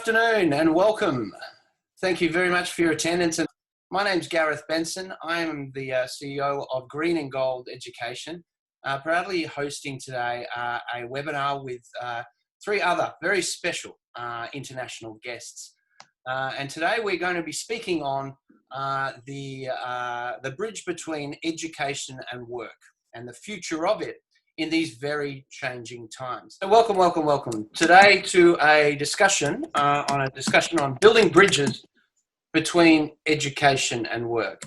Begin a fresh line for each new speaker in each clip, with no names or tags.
Good afternoon and welcome. Thank you very much for your attendance. And my name's Gareth Benson. I am the CEO of Green and Gold Education, proudly hosting today a webinar with three other very special international guests. And today we're going to be speaking on the bridge between education and work and the future of it in these very changing times. So welcome today to a discussion on building bridges between education and work.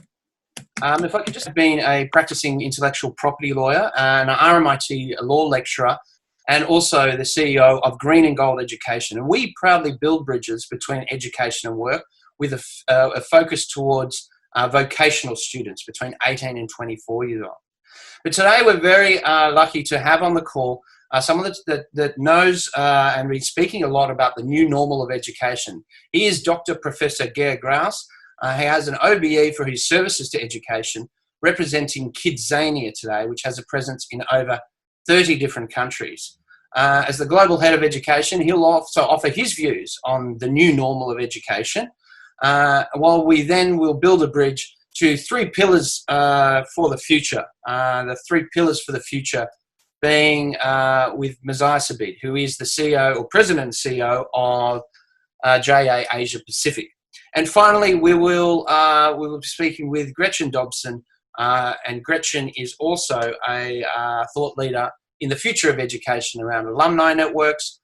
If I could just have been a practicing intellectual property lawyer and an RMIT law lecturer and also the CEO of Green and Gold Education. And we proudly build bridges between education and work with a focus towards vocational students between 18 and 24 years old. But today we're very lucky to have on the call someone that knows and been speaking a lot about the new normal of education. He is Dr. Professor Geir Graus. He has an OBE for his services to education, representing Kidzania today, which has a presence in over 30 different countries. As the global head of education, he'll also offer his views on the new normal of education, while we then will build a bridge to three pillars for the future. The three pillars for the future being with Mazai Sabid, who is the CEO or President and CEO of JA Asia Pacific. And finally, we will be speaking with Gretchen Dobson, and Gretchen is also a thought leader in the future of education around alumni networks.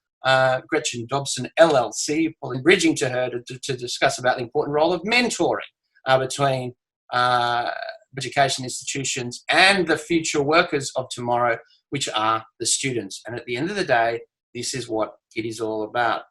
Gretchen Dobson LLC, bridging to her to discuss about the important role of mentoring between education institutions and the future workers of tomorrow, which are the students. And at the end of the day, this is what it is all about.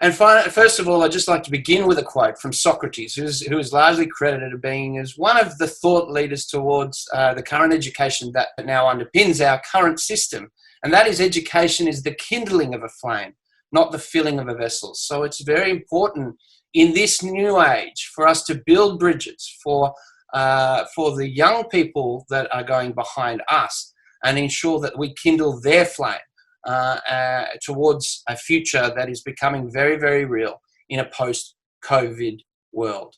And first of all, I'd just like to begin with a quote from Socrates, who is largely credited as being as one of the thought leaders towards the current education that now underpins our current system. And that is, education is the kindling of a flame, not the filling of a vessel. So it's very important in this new age for us to build bridges for the young people that are going behind us and ensure that we kindle their flame towards a future that is becoming very, very real in a post-COVID world.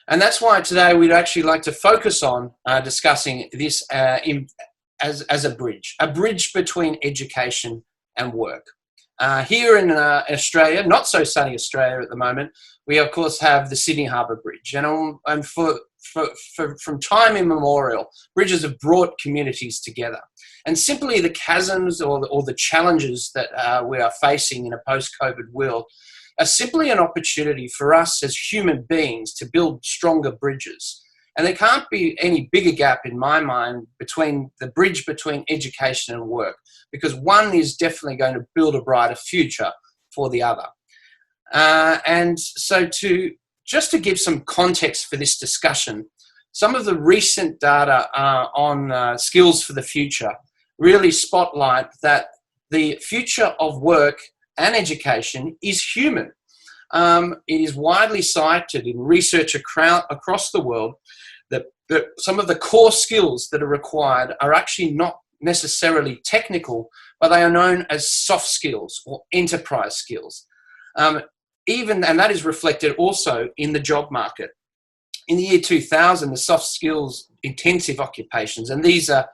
And that's why today we'd actually like to focus on discussing this as a bridge between education and work. Here in Australia, not so sunny Australia at the moment, we of course have the Sydney Harbour Bridge, and from time immemorial, bridges have brought communities together. And simply the chasms or the challenges that we are facing in a post-COVID world are simply an opportunity for us as human beings to build stronger bridges. And there can't be any bigger gap in my mind between the bridge between education and work, because one is definitely going to build a brighter future for the other. And so just to give some context for this discussion, some of the recent data on skills for the future really spotlight that the future of work and education is human. It is widely cited in research across the world that some of the core skills that are required are actually not necessarily technical, but they are known as soft skills or enterprise skills. And that is reflected also in the job market. In the year 2000, the soft skills intensive occupations, and these are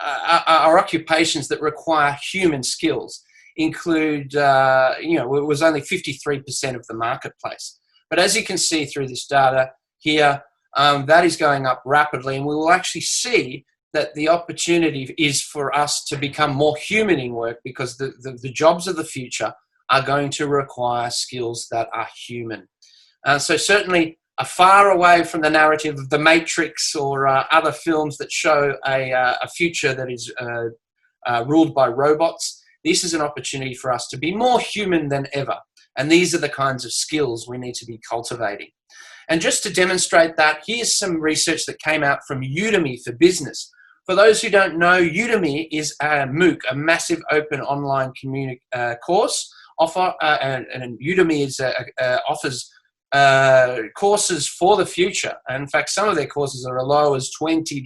occupations that require human skills, include, it was only 53% of the marketplace. But as you can see through this data here, that is going up rapidly, and we will actually see that the opportunity is for us to become more human in work, because the jobs of the future are going to require skills that are human. So certainly far away from the narrative of The Matrix or other films that show a future that is ruled by robots. This is an opportunity for us to be more human than ever. And these are the kinds of skills we need to be cultivating. And just to demonstrate that, here's some research that came out from Udemy for Business. For those who don't know, Udemy is a MOOC, a massive open online course offer, and Udemy offers courses for the future. And in fact, some of their courses are as low as $20,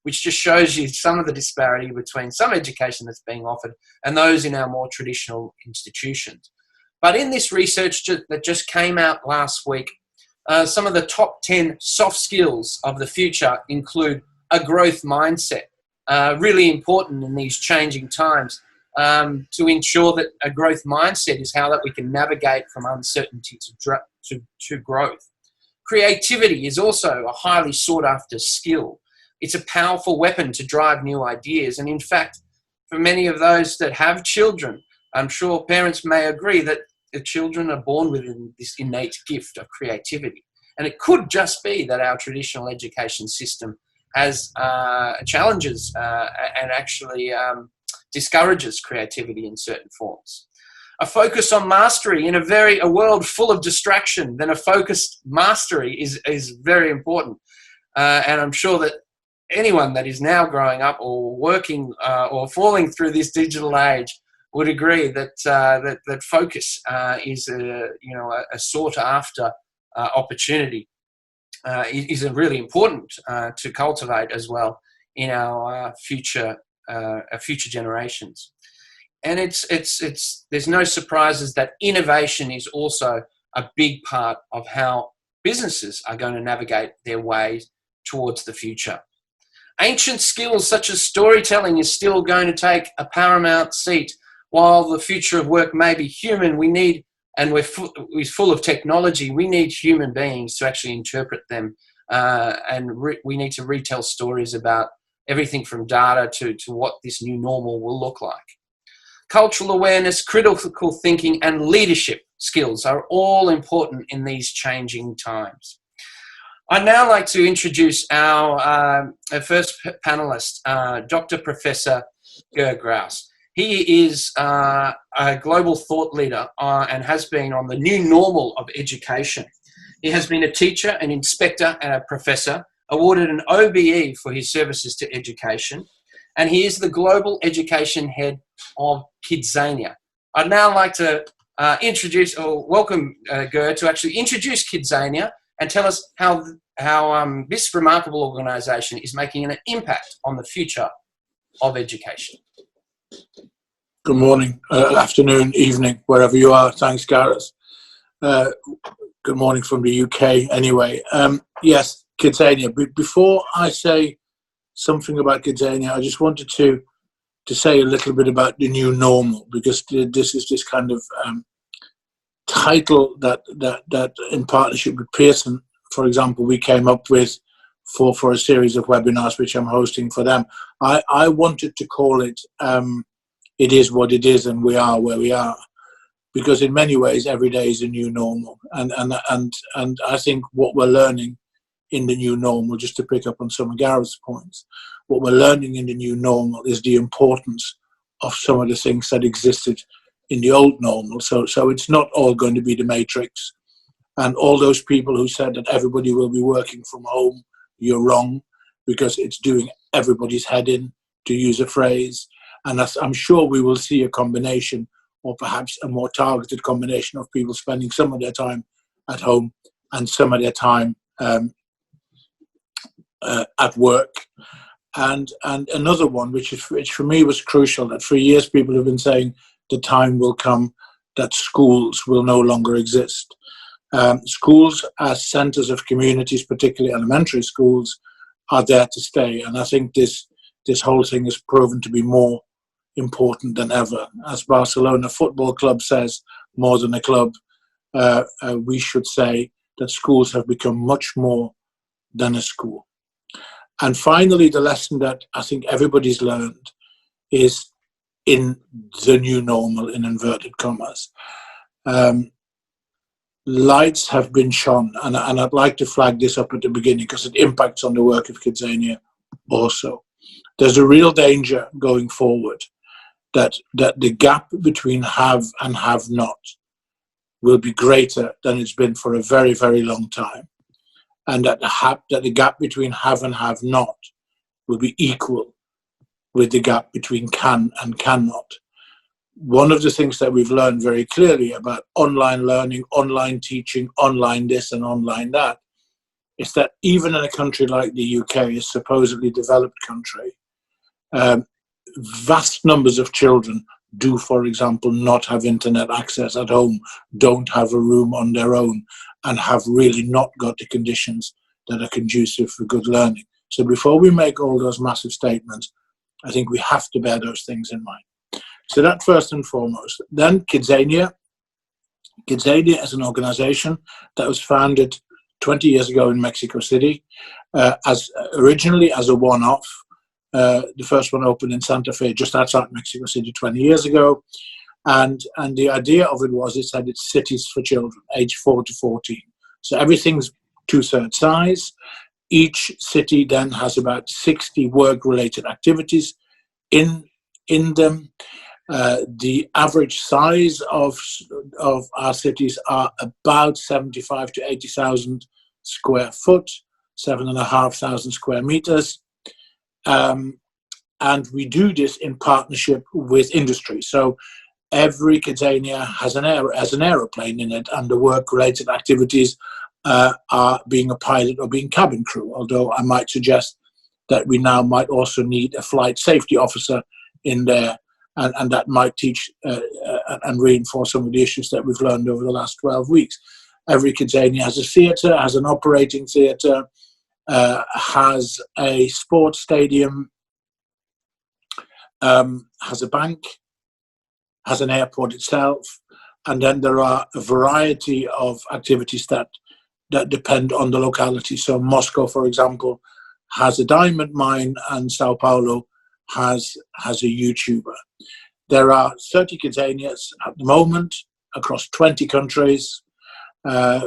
which just shows you some of the disparity between some education that's being offered and those in our more traditional institutions. But in this research that just came out last week, some of the top 10 soft skills of the future include a growth mindset, really important in these changing times, to ensure that a growth mindset is how that we can navigate from uncertainty to growth. Creativity is also a highly sought after skill. It's a powerful weapon to drive new ideas. And in fact, for many of those that have children, I'm sure parents may agree that the children are born with this innate gift of creativity. And it could just be that our traditional education system has challenges and actually discourages creativity in certain forms. A focus on mastery in a world full of distraction, then a focused mastery is very important. And I'm sure that anyone that is now growing up or working or falling through this digital age would agree that that focus is a sought after opportunity. Is really important to cultivate as well in our future generations. And there's no surprises that innovation is also a big part of how businesses are going to navigate their way towards the future. Ancient skills such as storytelling is still going to take a paramount seat. While the future of work may be human, we're full of technology, we need human beings to actually interpret them, we need to retell stories about everything from data to what this new normal will look like. Cultural awareness, critical thinking, and leadership skills are all important in these changing times. I'd now like to introduce our first panelist, Dr. Professor Ger Grouse. He is a global thought leader and has been on the new normal of education. He has been a teacher, an inspector, and a professor, awarded an OBE for his services to education, and he is the global education head of Kidzania. I'd now like to welcome Ger to actually introduce Kidzania and tell us how this remarkable organisation is making an impact on the future of education.
Good morning, afternoon, evening, wherever you are. Thanks, Gareth. Good morning from the UK anyway. Yes, Kidzania. Before I say something about Kidzania, I just wanted to say a little bit about the new normal, because this is this kind of title that in partnership with Pearson, for example, we came up with for a series of webinars which I'm hosting for them. I wanted to call it It Is What It Is and We Are Where We Are, because in many ways every day is a new normal, and I think what we're learning in the new normal, just to pick up on some of Gareth's points, what we're learning in the new normal is the importance of some of the things that existed in the old normal. So it's not all going to be the Matrix. And all those people who said that everybody will be working from home, you're wrong, because it's doing everybody's head in, to use a phrase. And I'm sure we will see a combination, or perhaps a more targeted combination, of people spending some of their time at home and some of their time at work. And another one, which for me was crucial, that for years people have been saying the time will come that schools will no longer exist. Schools as centres of communities, particularly elementary schools, are there to stay. And I think this whole thing is proven to be more important than ever. As Barcelona Football Club says, more than a club, we should say that schools have become much more than a school. And finally, the lesson that I think everybody's learned is in the new normal, in inverted commas. Lights have been shone, and I'd like to flag this up at the beginning because it impacts on the work of Kidzania also. There's a real danger going forward that the gap between have and have not will be greater than it's been for a very, very long time. And that the gap between have and have not will be equal with the gap between can and cannot. One of the things that we've learned very clearly about online learning, online teaching, online this and online that, is that even in a country like the UK, a supposedly developed country, vast numbers of children do, for example, not have internet access at home, don't have a room on their own, and have really not got the conditions that are conducive for good learning. So before we make all those massive statements, I think we have to bear those things in mind. So that first and foremost. Then Kidzania. Kidzania is an organization that was founded 20 years ago in Mexico City, originally as a one-off. The first one opened in Santa Fe, just outside Mexico City 20 years ago. And the idea of it was, it said it's cities for children, age 4 to 14. So everything's 2/3 size. Each city then has about 60 work-related activities in them. The average size of our cities are about 75 to 80,000 square foot, 7,500 square meters. And we do this in partnership with industry. So every Kidzania has an aeroplane in it, and the work-related activities are being a pilot or being cabin crew, although I might suggest that we now might also need a flight safety officer in there, and that might teach and reinforce some of the issues that we've learned over the last 12 weeks. Every Kidzania has a theatre, has an operating theatre, has a sports stadium, has a bank, has an airport itself, and then there are a variety of activities that depend on the locality. So Moscow, for example, has a diamond mine, and Sao Paulo has a YouTuber. There are 30 Kidzanias at the moment across 20 countries.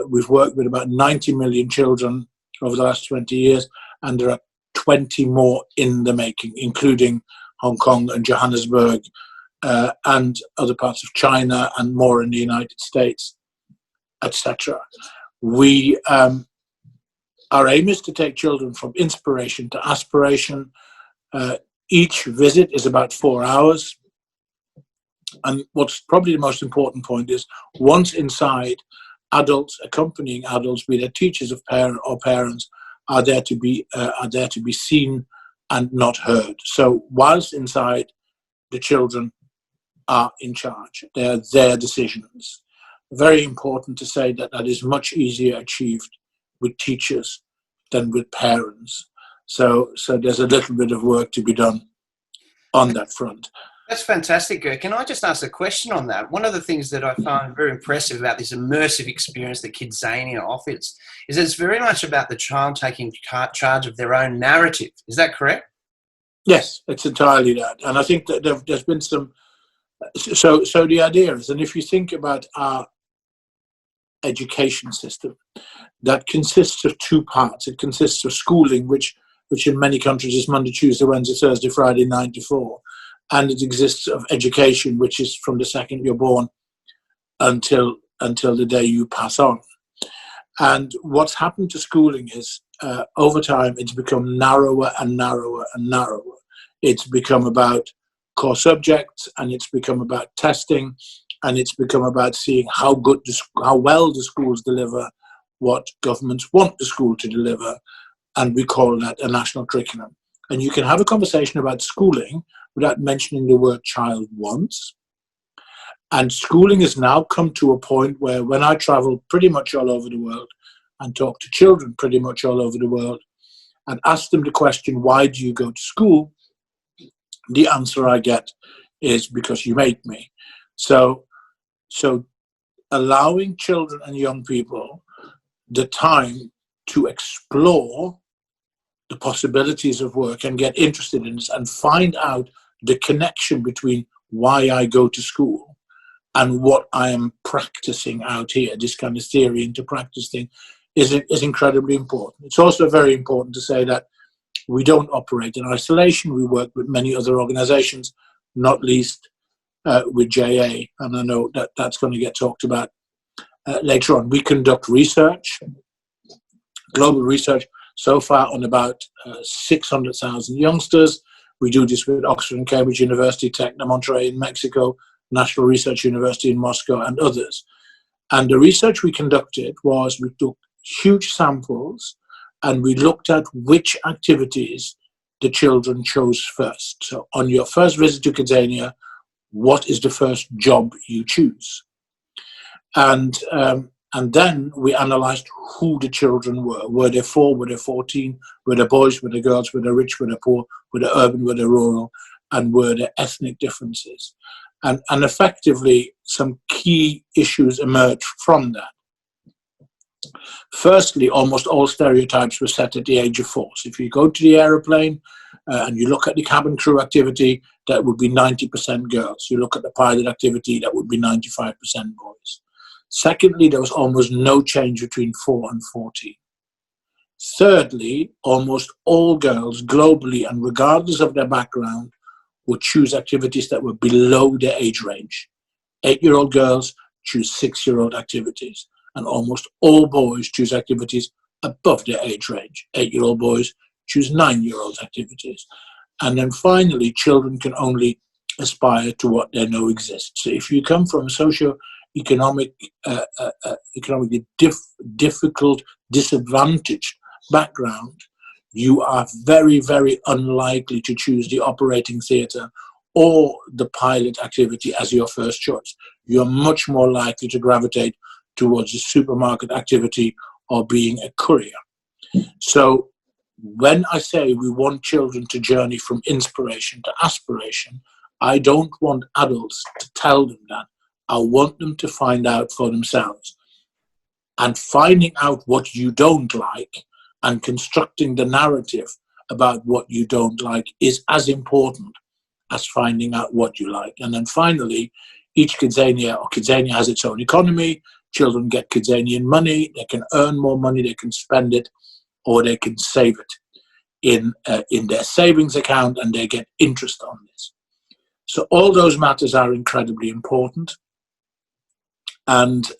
We've worked with about 90 million children over the last 20 years, and there are 20 more in the making, including Hong Kong and Johannesburg, and other parts of China, and more in the United States, etc. Our aim is to take children from inspiration to aspiration. Each visit is about 4 hours. And what's probably the most important point is, once inside, adults, accompanying adults, be they teachers of parents, are there to be seen and not heard. So whilst inside, the children are in charge. They're their decisions. Very important to say that is much easier achieved with teachers than with parents. So there's a little bit of work to be done on that front.
That's fantastic, Gert. Can I just ask a question on that? One of the things that I find very impressive about this immersive experience that Kidzania offers is that it's very much about the child taking charge of their own narrative. Is that correct?
Yes, it's entirely that. And I think that there's been some... So the idea is, and if you think about our education system, that consists of two parts. It consists of schooling, which in many countries is Monday, Tuesday, Wednesday, Thursday, Friday, 9 to 4. And it exists of education, which is from the second you're born until the day you pass on. And what's happened to schooling is, over time, it's become narrower and narrower and narrower. It's become about core subjects, and it's become about testing, and it's become about seeing how well the schools deliver what governments want the school to deliver, and we call that a national curriculum. And you can have a conversation about schooling without mentioning the word child once. And schooling has now come to a point where, when I travel pretty much all over the world and talk to children pretty much all over the world and ask them the question, why do you go to school? The answer I get is, because you make me. So allowing children and young people the time to explore the possibilities of work and get interested in this and find out the connection between why I go to school and what I am practicing out here, this kind of theory into practice thing, is incredibly important. It's also very important to say that we don't operate in isolation. We work with many other organizations, not least with JA, and I know that that's going to get talked about later on. We conduct research, global research, so far on about 600,000 youngsters. We do this with Oxford and Cambridge University, Tec de Monterrey in Mexico, National Research University in Moscow, and others. And the research we conducted was, we took huge samples and we looked at which activities the children chose first. So on your first visit to Kidzania, what is the first job you choose? And then we analysed who the children were. Were they 4? Were they 14? Were they boys? Were they girls? Were they rich? Were they poor? Were they urban? Were they rural? And were there ethnic differences? And effectively, some key issues emerged from that. Firstly, almost all stereotypes were set at the age of 4. So if you go to the aeroplane and you look at the cabin crew activity, that would be 90% girls. You look at the pilot activity, that would be 95% boys. Secondly, there was almost no change between 4 and 14. Thirdly, almost all girls globally, and regardless of their background, would choose activities that were below their age range. 8-year-old girls choose 6-year-old activities, and almost all boys choose activities above their age range. 8-year-old boys choose 9-year-old activities. And then finally, children can only aspire to what they know exists. So if you come from a socio-economically difficult, disadvantaged background, you are very, very unlikely to choose the operating theatre or the pilot activity as your first choice. You're much more likely to gravitate towards the supermarket activity or being a courier. So when I say we want children to journey from inspiration to aspiration, I don't want adults to tell them that. I want them to find out for themselves. And finding out what you don't like and constructing the narrative about what you don't like is as important as finding out what you like. And then finally, each Kidzania has its own economy. Children get Kidzanian money. They can earn more money. They can spend it, or they can save it in their savings account, and they get interest on this. So all those matters are incredibly important. And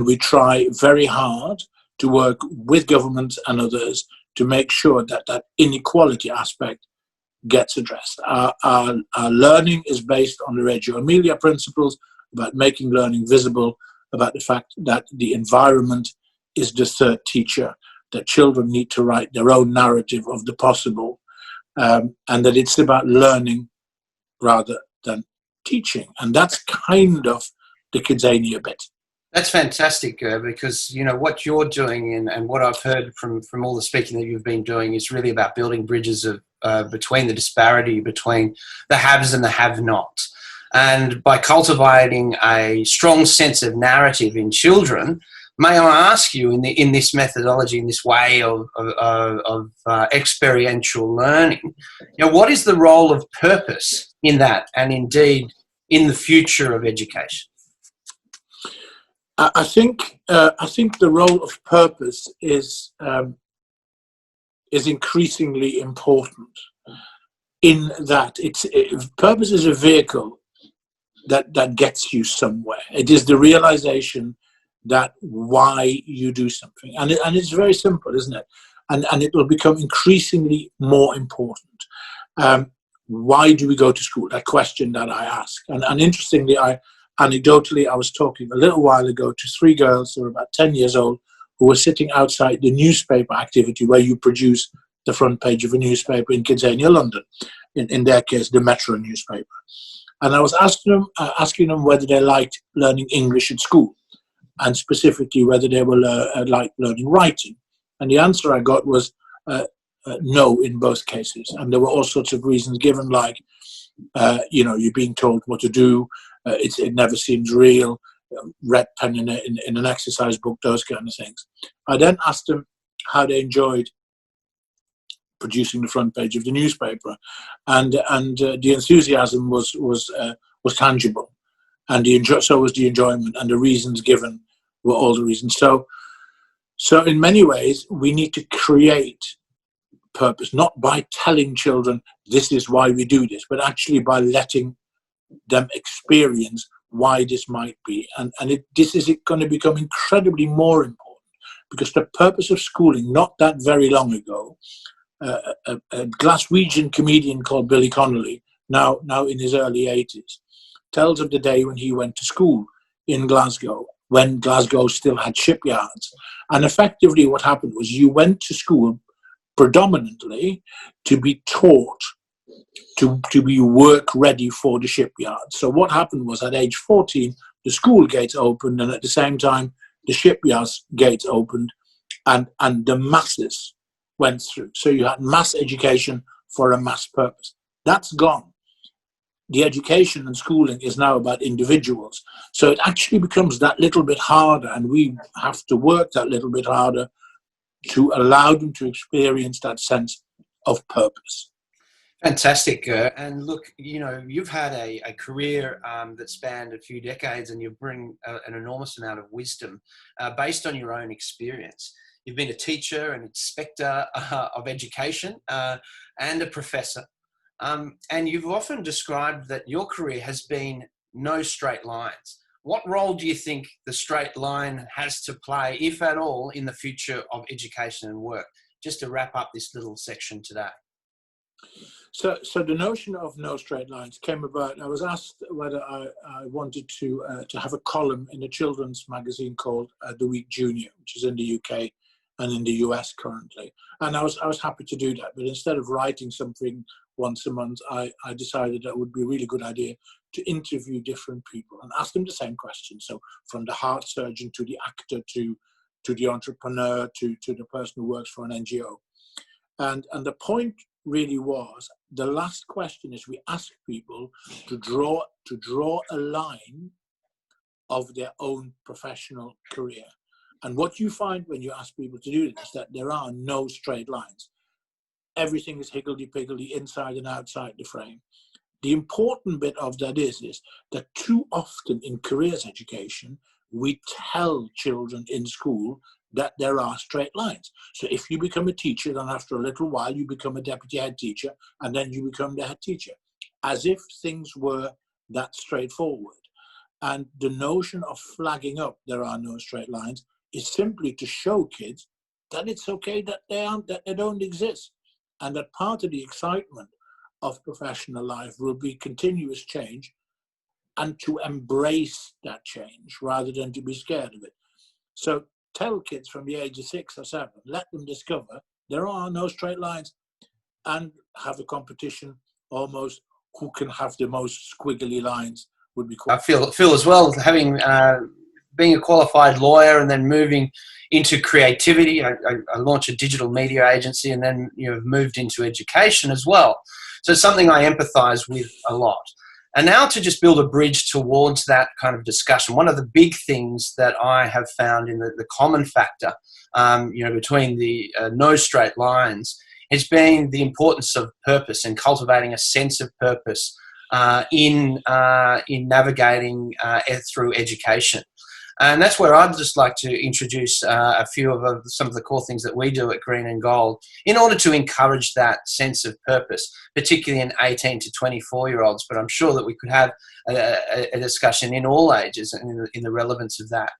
we try very hard to work with governments and others to make sure that that inequality aspect gets addressed. Our learning is based on the Reggio Emilia principles about making learning visible, about the fact that the environment is the third teacher, that children need to write their own narrative of the possible, and that it's about learning rather than teaching. And that's kind of the Kidzania bit.
That's fantastic, because what you're doing and what I've heard from all the speaking that you've been doing is really about building bridges of between the disparity between the haves and the have-nots. And by cultivating a strong sense of narrative in children, may I ask you, in this methodology, in this way of experiential learning, what is the role of purpose in that, and indeed in the future of education?
I think the role of purpose is increasingly important. In that, purpose is a vehicle that gets you somewhere. It is the realization that why you do something, and it's very simple, isn't it? And it will become increasingly more important. Why do we go to school? That question that I ask, and interestingly, anecdotally, I was talking a little while ago to 3 girls who were about 10 years old who were sitting outside the newspaper activity where you produce the front page of a newspaper in Kidzania, London, in their case, the Metro newspaper. And I was asking them whether they liked learning English at school, and specifically whether they were like learning writing. And the answer I got was no in both cases. And there were all sorts of reasons given, like, you're being told what to do, it never seems real, red pen in an exercise book, those kind of things. I then asked them how they enjoyed producing the front page of the newspaper, and the enthusiasm was tangible, and so was the enjoyment, and the reasons given were all the reasons. So in many ways, we need to create purpose, not by telling children this is why we do this, but actually by letting them experience why this might be. And this is going to become incredibly more important, because the purpose of schooling, not that very long ago, a Glaswegian comedian called Billy Connolly, now in his early 80s, tells of the day when he went to school in Glasgow, when Glasgow still had shipyards. And effectively what happened was you went to school predominantly to be taught to be work ready for the shipyard. So what happened was at age 14, the school gates opened, and at the same time, the shipyard's gates opened, and the masses went through. So you had mass education for a mass purpose. That's gone. The education and schooling is now about individuals. So it actually becomes that little bit harder, and we have to work that little bit harder to allow them to experience that sense of purpose.
Fantastic. And look, you know, you've had a career that spanned a few decades, and you bring an enormous amount of wisdom based on your own experience. You've been a teacher, an inspector of education, and a professor. And you've often described that your career has been no straight lines. What role do you think the straight line has to play, if at all, in the future of education and work? Just to wrap up this little section today.
So the notion of no straight lines came about. I was asked whether I wanted to have a column in a children's magazine called The Week Junior, which is in the UK and in the US currently. And I was happy to do that. But instead of writing something once a month, I decided that it would be a really good idea to interview different people and ask them the same question. So from the heart surgeon to the actor to the entrepreneur to the person who works for an NGO. And the point really was, the last question is we ask people to draw a line of their own professional career. And what you find when you ask people to do this is that there are no straight lines. Everything is higgledy-piggledy, inside and outside the frame. The important bit of that is that too often in careers education, we tell children in school that there are straight lines. So if you become a teacher, then after a little while, you become a deputy head teacher, and then you become the head teacher, as if things were that straightforward. And the notion of flagging up there are no straight lines is simply to show kids that it's okay that they don't exist. And that part of the excitement of professional life will be continuous change, and to embrace that change rather than to be scared of it. So tell kids from the age of 6 or 7, let them discover there are no straight lines, and have a competition almost who can have the most squiggly lines would be cool.
I feel as well, having being a qualified lawyer and then moving into creativity. I launched a digital media agency, and then moved into education as well. So it's something I empathize with a lot. And now to just build a bridge towards that kind of discussion, one of the big things that I have found in the common factor, between the no straight lines, has been the importance of purpose and cultivating a sense of purpose in navigating through education. And that's where I'd just like to introduce a few of some of the core things that we do at Green and Gold in order to encourage that sense of purpose, particularly in 18 to 24-year-olds. But I'm sure that we could have a discussion in all ages and in the relevance of that.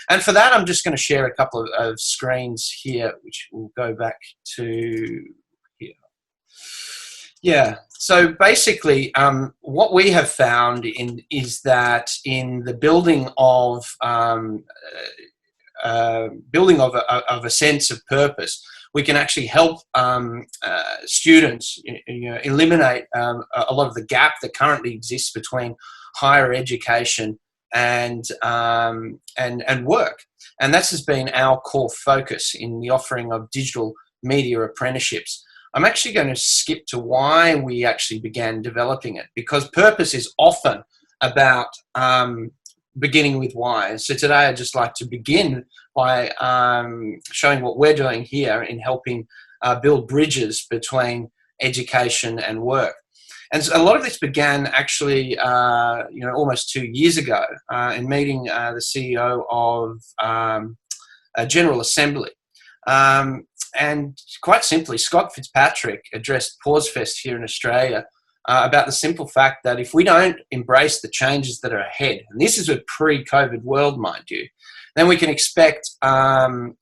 And for that, I'm just going to share a couple of screens here, which will go back to here. Yeah. So basically, what we have found is that in the building of a sense of purpose, we can actually help students eliminate a lot of the gap that currently exists between higher education and work. And that has been our core focus in the offering of digital media apprenticeships. I'm actually going to skip to why we actually began developing it, because purpose is often about beginning with why. So today I'd just like to begin by showing what we're doing here in helping build bridges between education and work. And so a lot of this began actually, almost 2 years ago in meeting the CEO of a General Assembly. And quite simply, Scott Fitzpatrick addressed PauseFest here in Australia about the simple fact that if we don't embrace the changes that are ahead, and this is a pre-COVID world, mind you, then we can expect over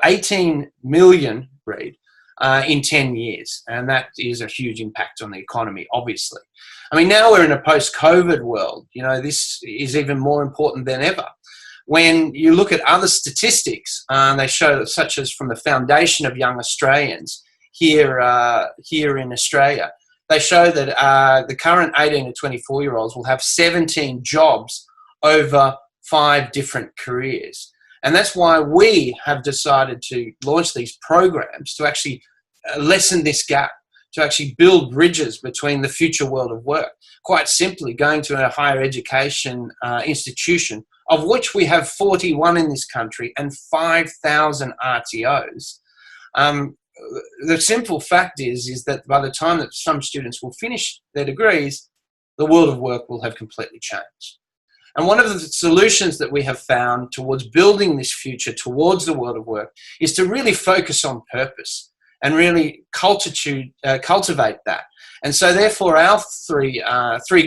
18 million breed in 10 years. And that is a huge impact on the economy, obviously. I mean, now we're in a post-COVID world. This is even more important than ever. When you look at other statistics, they show that, such as from the Foundation of Young Australians here in Australia, they show that the current 18 to 24-year-olds will have 17 jobs over 5 different careers. And that's why we have decided to launch these programs to actually lessen this gap, to actually build bridges between the future world of work. Quite simply, going to a higher education institution, of which we have 41 in this country and 5,000 RTOs. The simple fact is that by the time that some students will finish their degrees, the world of work will have completely changed. And one of the solutions that we have found towards building this future towards the world of work is to really focus on purpose and really cultivate that. And so therefore our three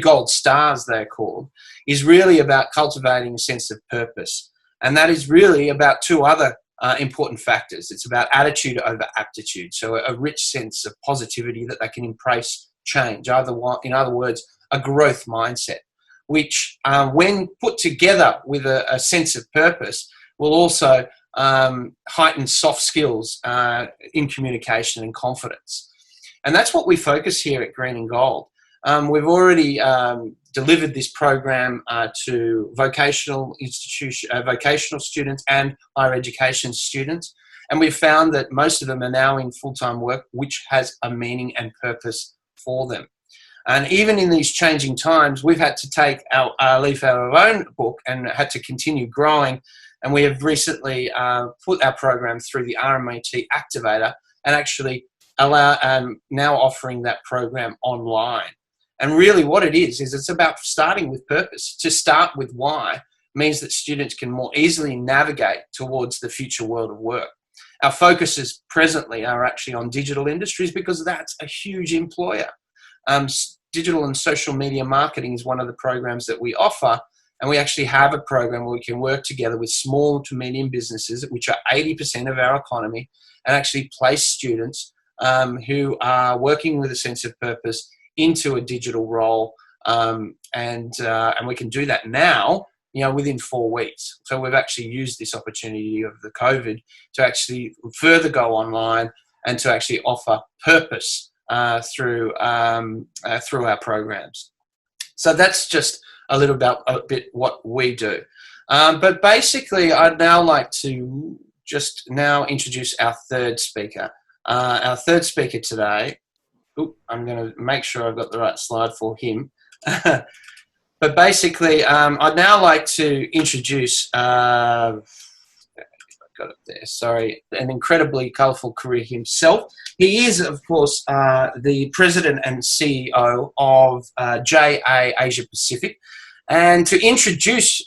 gold stars, they're called, is really about cultivating a sense of purpose. And that is really about 2 other important factors. It's about attitude over aptitude. So a rich sense of positivity that they can embrace change. In other words, a growth mindset, which when put together with a sense of purpose will also heighten soft skills in communication and confidence. And that's what we focus here at Green and Gold. We've already delivered this program to vocational students and higher education students. And we've found that most of them are now in full-time work, which has a meaning and purpose for them. And even in these changing times, we've had to take our leaf out of our own book and had to continue growing. And we have recently put our program through the RMIT Activator and actually now offering that program online. And really what it is it's about starting with purpose. To start with why means that students can more easily navigate towards the future world of work. Our focuses presently are actually on digital industries because that's a huge employer. Digital and social media marketing is one of the programs that we offer, and we actually have a program where we can work together with small to medium businesses, which are 80% of our economy, and actually place students who are working with a sense of purpose into a digital role, and we can do that now, within 4 weeks. So we've actually used this opportunity of the COVID to actually further go online and to actually offer purpose through our programs. So that's just a bit what we do. But basically, I'd now like to just now introduce our third speaker. Our third speaker today. I'm going to make sure I've got the right slide for him. But basically, I'd now like to introduce, I've got it there, sorry, an incredibly colourful career himself. He is, of course, the president and CEO of JA Asia Pacific. And to introduce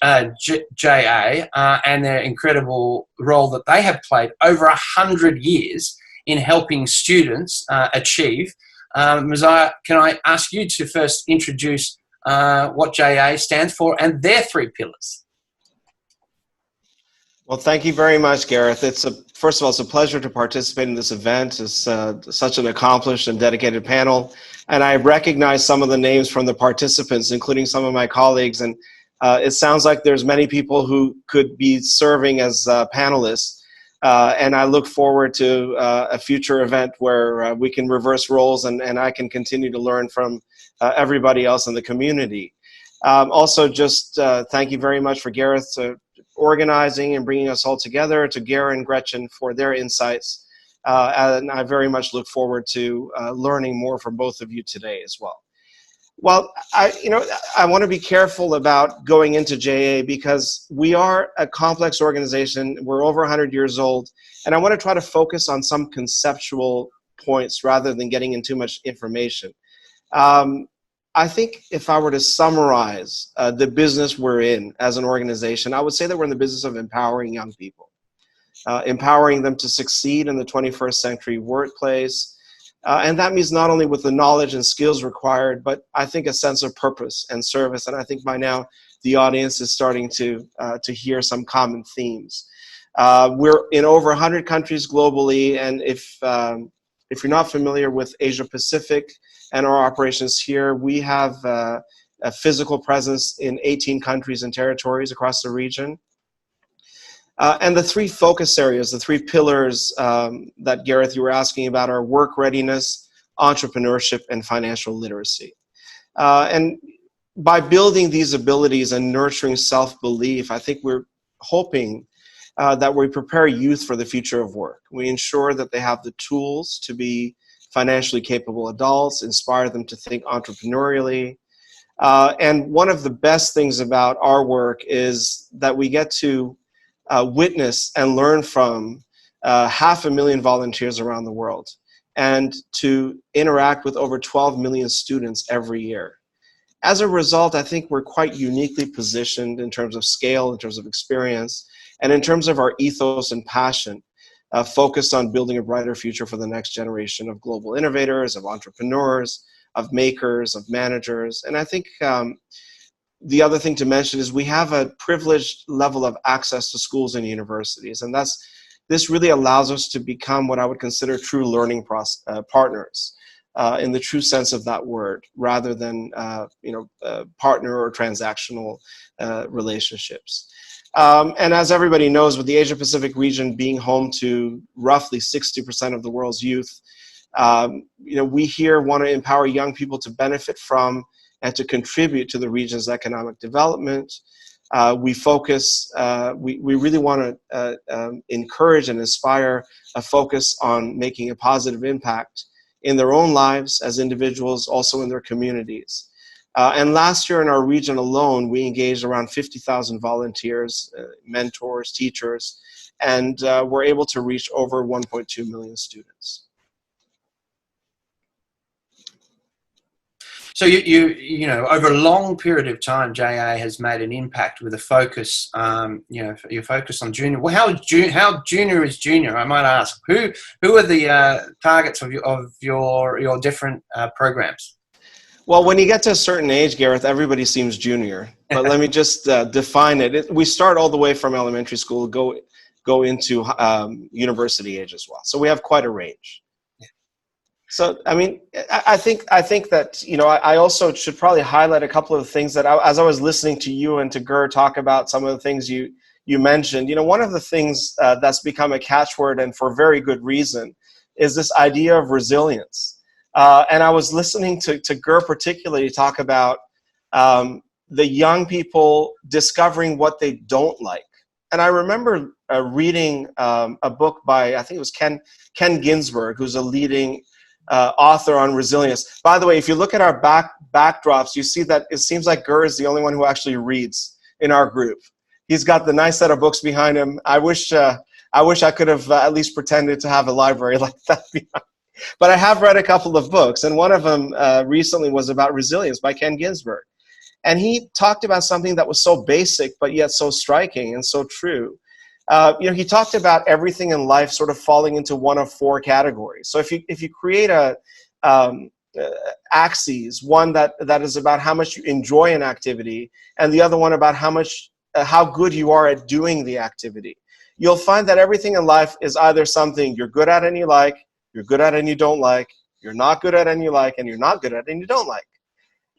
JA and their incredible role that they have played over 100 years in helping students achieve, Mosiah, can I ask you to first introduce what JA stands for and their 3 pillars?
Well, thank you very much, Gareth. First of all, it's a pleasure to participate in this event. It's such an accomplished and dedicated panel. And I recognize some of the names from the participants, including some of my colleagues. And it sounds like there's many people who could be serving as panelists. And I look forward to a future event where we can reverse roles and I can continue to learn from everybody else in the community. Also, just thank you very much for Gareth organizing and bringing us all together, to Gera and Gretchen for their insights. And I very much look forward to learning more from both of you today as well. Well, I want to be careful about going into JA because we are a complex organization. We're over 100 years old, and I want to try to focus on some conceptual points rather than getting into too much information. I think if I were to summarize the business we're in as an organization, I would say that we're in the business of empowering young people, empowering them to succeed in the 21st century workplace. And that means not only with the knowledge and skills required, but I think a sense of purpose and service. And I think by now the audience is starting to hear some common themes. We're in over 100 countries globally, and if you're not familiar with Asia Pacific and our operations here, we have a physical presence in 18 countries and territories across the region. And the 3 focus areas, the 3 pillars that Gareth, you were asking about, are work readiness, entrepreneurship, and financial literacy. And by building these abilities and nurturing self-belief, I think we're hoping that we prepare youth for the future of work. We ensure that they have the tools to be financially capable adults, inspire them to think entrepreneurially. And one of the best things about our work is that we get to witness and learn from 500,000 volunteers around the world, and to interact with over 12 million students every year. As a result, I think we're quite uniquely positioned in terms of scale, in terms of experience, and in terms of our ethos and passion, focused on building a brighter future for the next generation of global innovators, of entrepreneurs, of makers, of managers. And I think the other thing to mention is we have a privileged level of access to schools and universities, and this really allows us to become what I would consider true learning partners, in the true sense of that word, rather than partner or transactional relationships. And as everybody knows, with the Asia Pacific region being home to roughly 60% of the world's youth, we here want to empower young people to benefit from and to contribute to the region's economic development. We focus, we really want to encourage and inspire a focus on making a positive impact in their own lives as individuals, also in their communities. And last year in our region alone, we engaged around 50,000 volunteers, mentors, teachers, and we're able to reach over 1.2 million students.
So you know, over a long period of time, JA has made an impact with a focus, your focus on junior. Well, how junior is junior? I might ask. Who are the targets of your different programs?
Well, when you get to a certain age, Gareth, everybody seems junior. But let me just define it. We start all the way from elementary school, go into university age as well. So we have quite a range. So, I mean, I think that, I also should probably highlight a couple of things that as I was listening to you and to Gur talk about some of the things you mentioned, one of the things that's become a catchword, and for very good reason, is this idea of resilience. And I was listening to Gur particularly talk about the young people discovering what they don't like. And I remember reading a book by, I think it was Ken Ginsberg, who's a leading author on resilience. By the way, if you look at our backdrops, you see that it seems like Gur is the only one who actually reads in our group. He's got the nice set of books behind him. I wish I could have at least pretended to have a library like that behind. But I have read a couple of books, and one of them recently was about resilience by Ken Ginsberg. And he talked about something that was so basic, but yet so striking and so true. He talked about everything in life sort of falling into one of four categories. So if you create axes, one that is about how much you enjoy an activity, and the other one about how good you are at doing the activity, you'll find that everything in life is either something you're good at and you like, you're good at and you don't like, you're not good at and you like, and you're not good at and you don't like.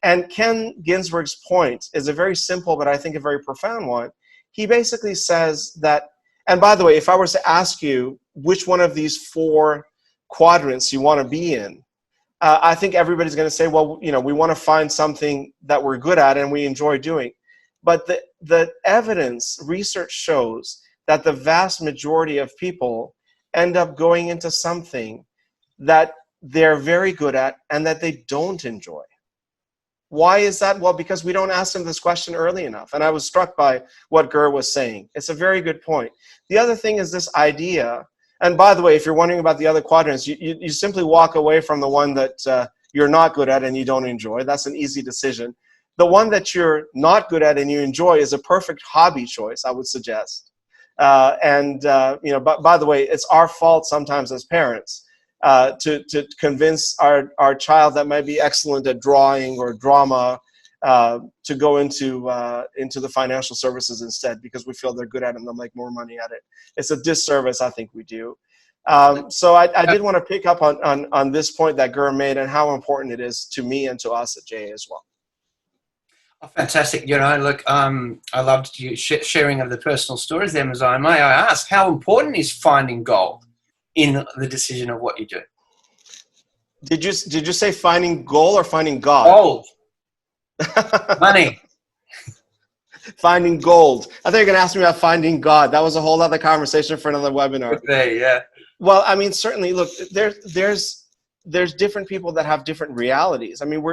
And Ken Ginsberg's point is a very simple, but I think a very profound one. He basically says that, and by the way, if I was to ask you which one of these four quadrants you want to be in, I think everybody's going to say, well, we want to find something that we're good at and we enjoy doing. But the evidence, research shows that the vast majority of people end up going into something that they're very good at and that they don't enjoy. Why is that? Well, because we don't ask them this question early enough. And I was struck by what Gur was saying. It's a very good point. The other thing is this idea, and by the way, if you're wondering about the other quadrants, you simply walk away from the one that you're not good at and you don't enjoy. That's an easy decision. The one that you're not good at and you enjoy is a perfect hobby choice, I would suggest. But by the way, it's our fault sometimes as parents to convince our child that might be excellent at drawing or drama to go into the financial services instead, because we feel they're good at it and they'll make more money at it. It's a disservice, I think we do. So I did want to pick up on this point that Gur made and how important it is to me and to us at JA as well.
Oh, fantastic. Look, I loved you sharing of the personal stories there, Maziah. May I ask, how important is finding gold in the decision of what you do?
Did you say finding goal or finding God?
Gold. Money.
Finding gold. I thought you were going to ask me about finding God. That was a whole other conversation for another webinar.
There, yeah.
Well, I mean, certainly, look, there's different people that have different realities. I mean,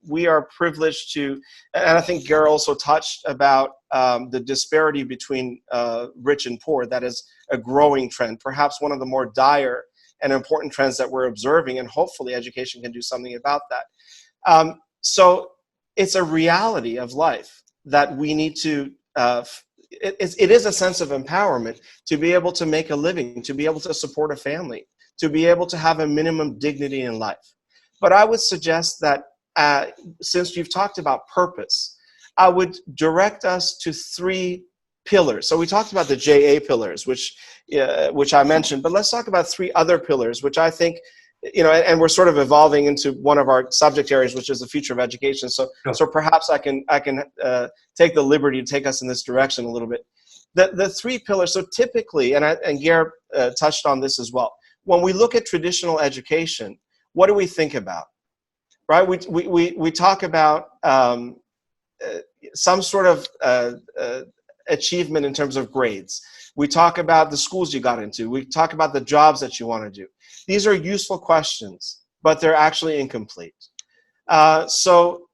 we are privileged to, and I think Gare also touched about the disparity between rich and poor. That is a growing trend, perhaps one of the more dire and important trends that we're observing, and hopefully education can do something about that. So it's a reality of life that we need to, it is a sense of empowerment to be able to make a living, to be able to support a family, to be able to have a minimum dignity in life. But I would suggest that since you've talked about purpose, I would direct us to 3 pillars. So we talked about the JA pillars, which I mentioned, but let's talk about 3 other pillars, which I think, and we're sort of evolving into one of our subject areas, which is the future of education. So perhaps I can take the liberty to take us in this direction a little bit. The 3 pillars. So typically, and Gare touched on this as well. When we look at traditional education, what do we think about? Right? We talk about some sort of achievement in terms of grades. We talk about the schools you got into. We talk about the jobs that you want to do. These are useful questions, but they're actually incomplete. So,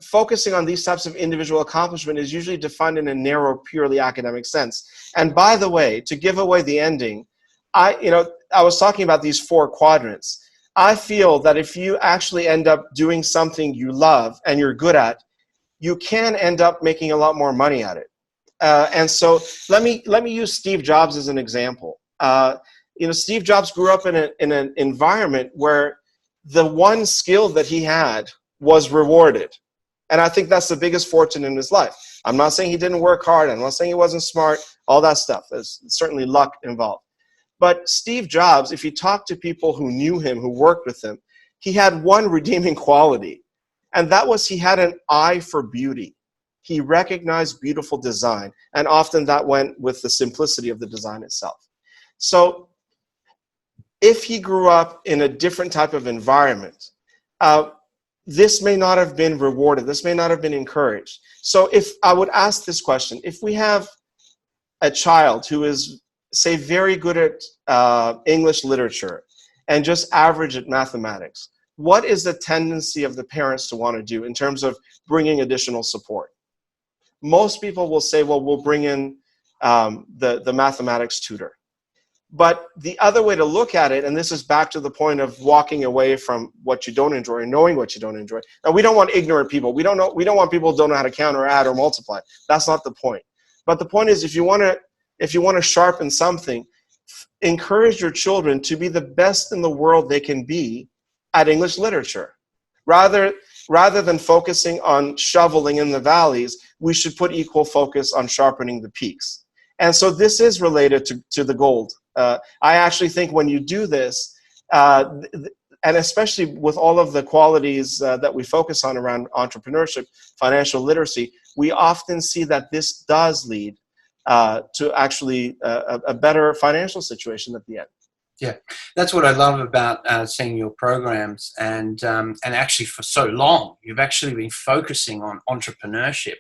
focusing on these types of individual accomplishment is usually defined in a narrow, purely academic sense. And by the way, to give away the ending, I was talking about these 4 quadrants. I feel that if you actually end up doing something you love and you're good at, you can end up making a lot more money at it. And so let me use Steve Jobs as an example. Steve Jobs grew up in an environment where the one skill that he had was rewarded. And I think that's the biggest fortune in his life. I'm not saying he didn't work hard. I'm not saying he wasn't smart, all that stuff. There's certainly luck involved. But Steve Jobs, if you talk to people who knew him, who worked with him, he had one redeeming quality. And that was he had an eye for beauty. He recognized beautiful design. And often that went with the simplicity of the design itself. So if he grew up in a different type of environment, this may not have been rewarded. This may not have been encouraged. So if I would ask this question, if we have a child who is, say, very good at English literature and just average at mathematics, what is the tendency of the parents to want to do in terms of bringing additional support? Most people will say, well, we'll bring in the mathematics tutor. But the other way to look at it, and this is back to the point of walking away from what you don't enjoy and knowing what you don't enjoy. Now, we don't want ignorant people. We don't want people who don't know how to count or add or multiply. That's not the point. But the point is, if you want to sharpen something, encourage your children to be the best in the world they can be at English literature. Rather than focusing on shoveling in the valleys, we should put equal focus on sharpening the peaks. And so this is related to the gold. I actually think when you do this, and especially with all of the qualities that we focus on around entrepreneurship, financial literacy, we often see that this does lead to actually a better financial situation at the end.
Yeah, that's what I love about seeing your programs, and actually for so long you've actually been focusing on entrepreneurship.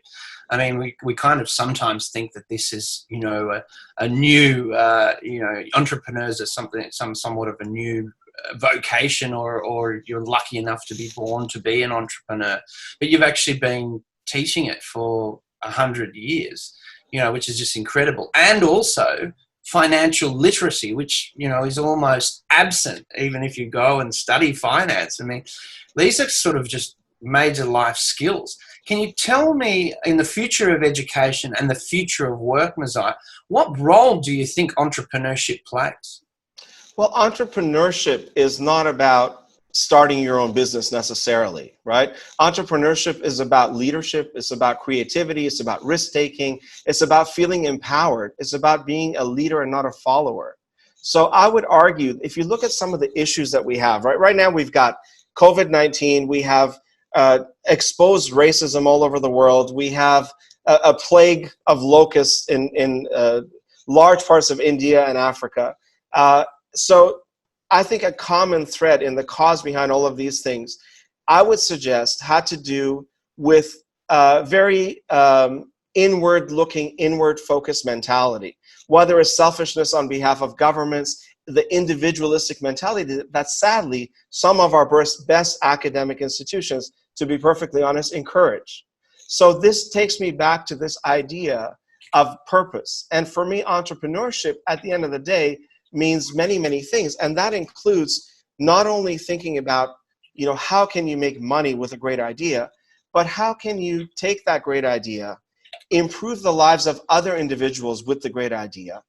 I mean, we kind of sometimes think that this is, a new, entrepreneurs are somewhat of a new vocation, or you're lucky enough to be born to be an entrepreneur. But you've actually been teaching it for 100 years, which is just incredible. And also financial literacy, which, is almost absent, even if you go and study finance. I mean, these are sort of just major life skills. Can you tell me, in the future of education and the future of work, Mazai, what role do you think entrepreneurship plays?
Well, entrepreneurship is not about starting your own business necessarily, right? Entrepreneurship is about leadership. It's about creativity. It's about risk-taking. It's about feeling empowered. It's about being a leader and not a follower. So I would argue, if you look at some of the issues that we have, right now we've got COVID-19, we have exposed racism all over the world. We have a plague of locusts in large parts of India and Africa. So I think a common thread in the cause behind all of these things, I would suggest, had to do with very inward-looking, inward-focused mentality. Whether it's selfishness on behalf of governments, the individualistic mentality that sadly some of our best academic institutions, to be perfectly honest, encourage. So this takes me back to this idea of purpose. And for me, entrepreneurship at the end of the day means many, many things. And that includes not only thinking about, how can you make money with a great idea, but how can you take that great idea, improve the lives of other individuals with the great idea,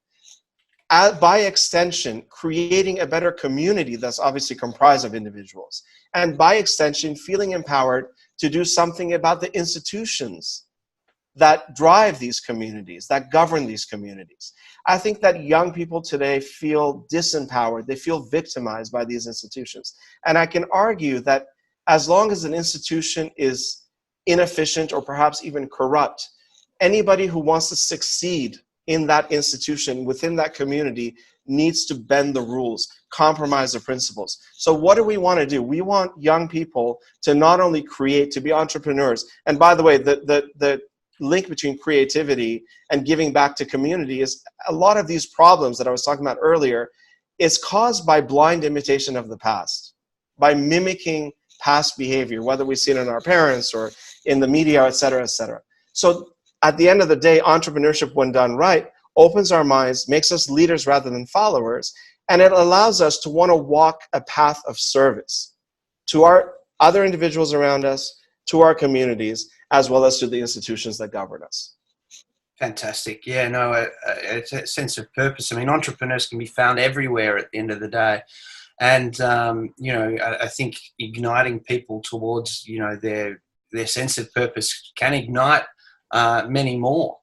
by extension, creating a better community that's obviously comprised of individuals, and by extension, feeling empowered to do something about the institutions that drive these communities, that govern these communities. I think that young people today feel disempowered. They feel victimized by these institutions. And I can argue that as long as an institution is inefficient or perhaps even corrupt, anybody who wants to succeed in that institution, within that community, needs to bend the rules, compromise the principles. So what do we want to do? We want young people to not only create, to be entrepreneurs. And by the way, the link between creativity and giving back to community is a lot of these problems that I was talking about earlier is caused by blind imitation of the past, by mimicking past behavior, whether we see it in our parents or in the media, et cetera, et cetera. So at the end of the day, entrepreneurship, when done right, opens our minds, makes us leaders rather than followers, and it allows us to want to walk a path of service to our other individuals around us, to our communities, as well as to the institutions that govern us.
Fantastic. Yeah, no, a sense of purpose. I mean, entrepreneurs can be found everywhere at the end of the day. And, I think igniting people towards, their sense of purpose can ignite many more.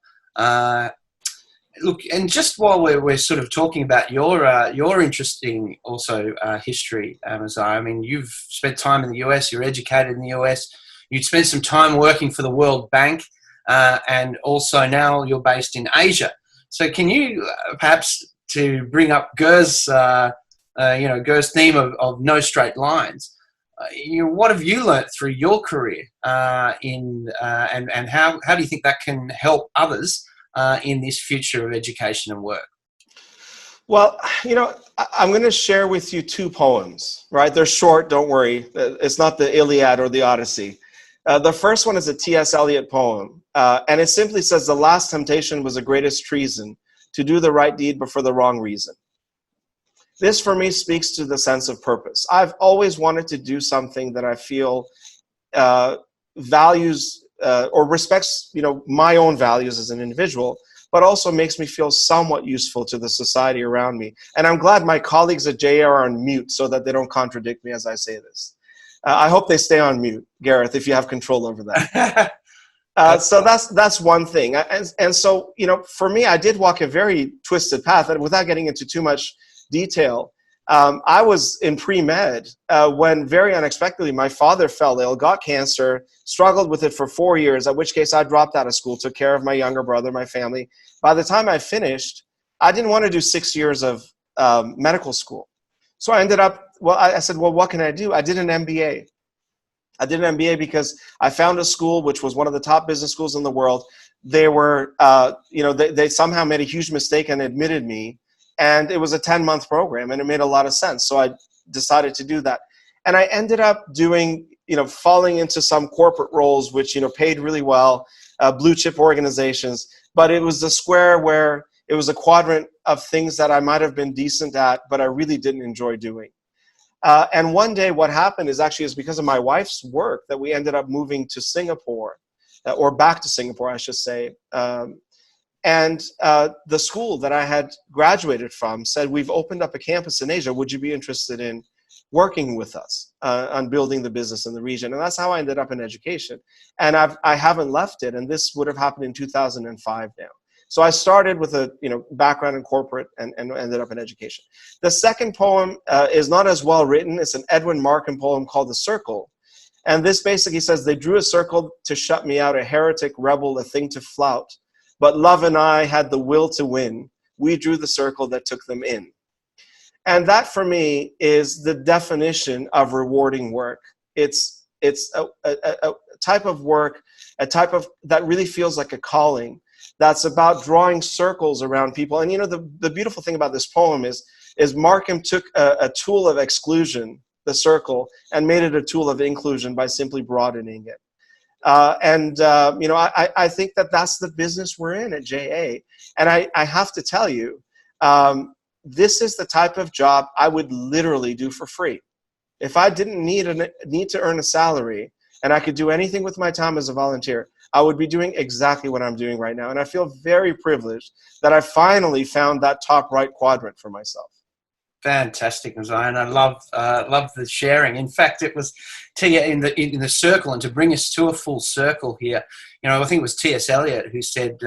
Look, and just while we're sort of talking about your interesting also history, Mazahir, I mean, you've spent time in the US, you're educated in the US, you'd spent some time working for the World Bank, and also now you're based in Asia. So can you perhaps, to bring up Gur's theme of no straight lines, what have you learnt through your career and how do you think that can help others in this future of education and work?
Well, I'm going to share with you two poems, right? They're short, don't worry. It's not the Iliad or the Odyssey. The first one is a T.S. Eliot poem, and it simply says, "The last temptation was the greatest treason, to do the right deed but for the wrong reason." This, for me, speaks to the sense of purpose. I've always wanted to do something that I feel values or respects, my own values as an individual, but also makes me feel somewhat useful to the society around me. And I'm glad my colleagues at JR are on mute so that they don't contradict me as I say this. I hope they stay on mute, Gareth, if you have control over that. So that's one thing. And so, for me, I did walk a very twisted path, and without getting into too much detail, I was in pre-med when very unexpectedly my father fell ill, got cancer, struggled with it for 4 years, at which case I dropped out of school, took care of my younger brother, my family. By the time I finished, I didn't want to do 6 years of medical school. So I ended up, I said, what can I do? I did an MBA. I did an MBA because I found a school which was one of the top business schools in the world. They were, they somehow made a huge mistake and admitted me. And it was a 10-month program, and it made a lot of sense. So I decided to do that. And I ended up doing, falling into some corporate roles, which, paid really well, blue chip organizations. But it was the square where it was a quadrant of things that I might have been decent at, but I really didn't enjoy doing. And one day what happened is because of my wife's work that we ended up moving to Singapore, or back to Singapore, I should say. And the school that I had graduated from said, "We've opened up a campus in Asia. Would you be interested in working with us on building the business in the region?" And that's how I ended up in education. And I haven't left it. And this would have happened in 2005 now. So I started with a background in corporate and ended up in education. The second poem is not as well written. It's an Edwin Markham poem called "The Circle." And this basically says, "They drew a circle to shut me out, a heretic rebel, a thing to flout. But love and I had the will to win. We drew the circle that took them in." And that for me is the definition of rewarding work. It's a type of work, a type of that really feels like a calling, that's about drawing circles around people. And the beautiful thing about this poem is Markham took a tool of exclusion, the circle, and made it a tool of inclusion by simply broadening it. I think that that's the business we're in at JA. And I have to tell you, this is the type of job I would literally do for free. If I didn't need to earn a salary and I could do anything with my time as a volunteer, I would be doing exactly what I'm doing right now. And I feel very privileged that I finally found that top right quadrant for myself.
Fantastic, Zion. I love the sharing. In fact, it was Tia in the circle, and to bring us to a full circle here. I think it was T.S. Eliot who said,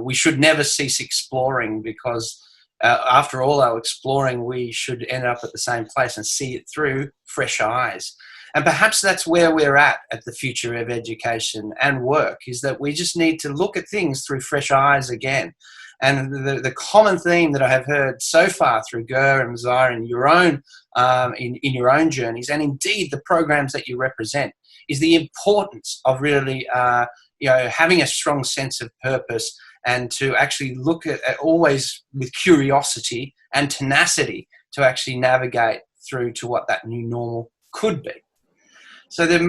we should never cease exploring, because after all our exploring, we should end up at the same place and see it through fresh eyes. And perhaps that's where we're at the future of education and work, is that we just need to look at things through fresh eyes again. And the common theme that I have heard so far through Ger and Zahra in your own in your own journeys, and indeed the programs that you represent, is the importance of really having a strong sense of purpose, and to actually look at always with curiosity and tenacity to actually navigate through to what that new normal could be. So that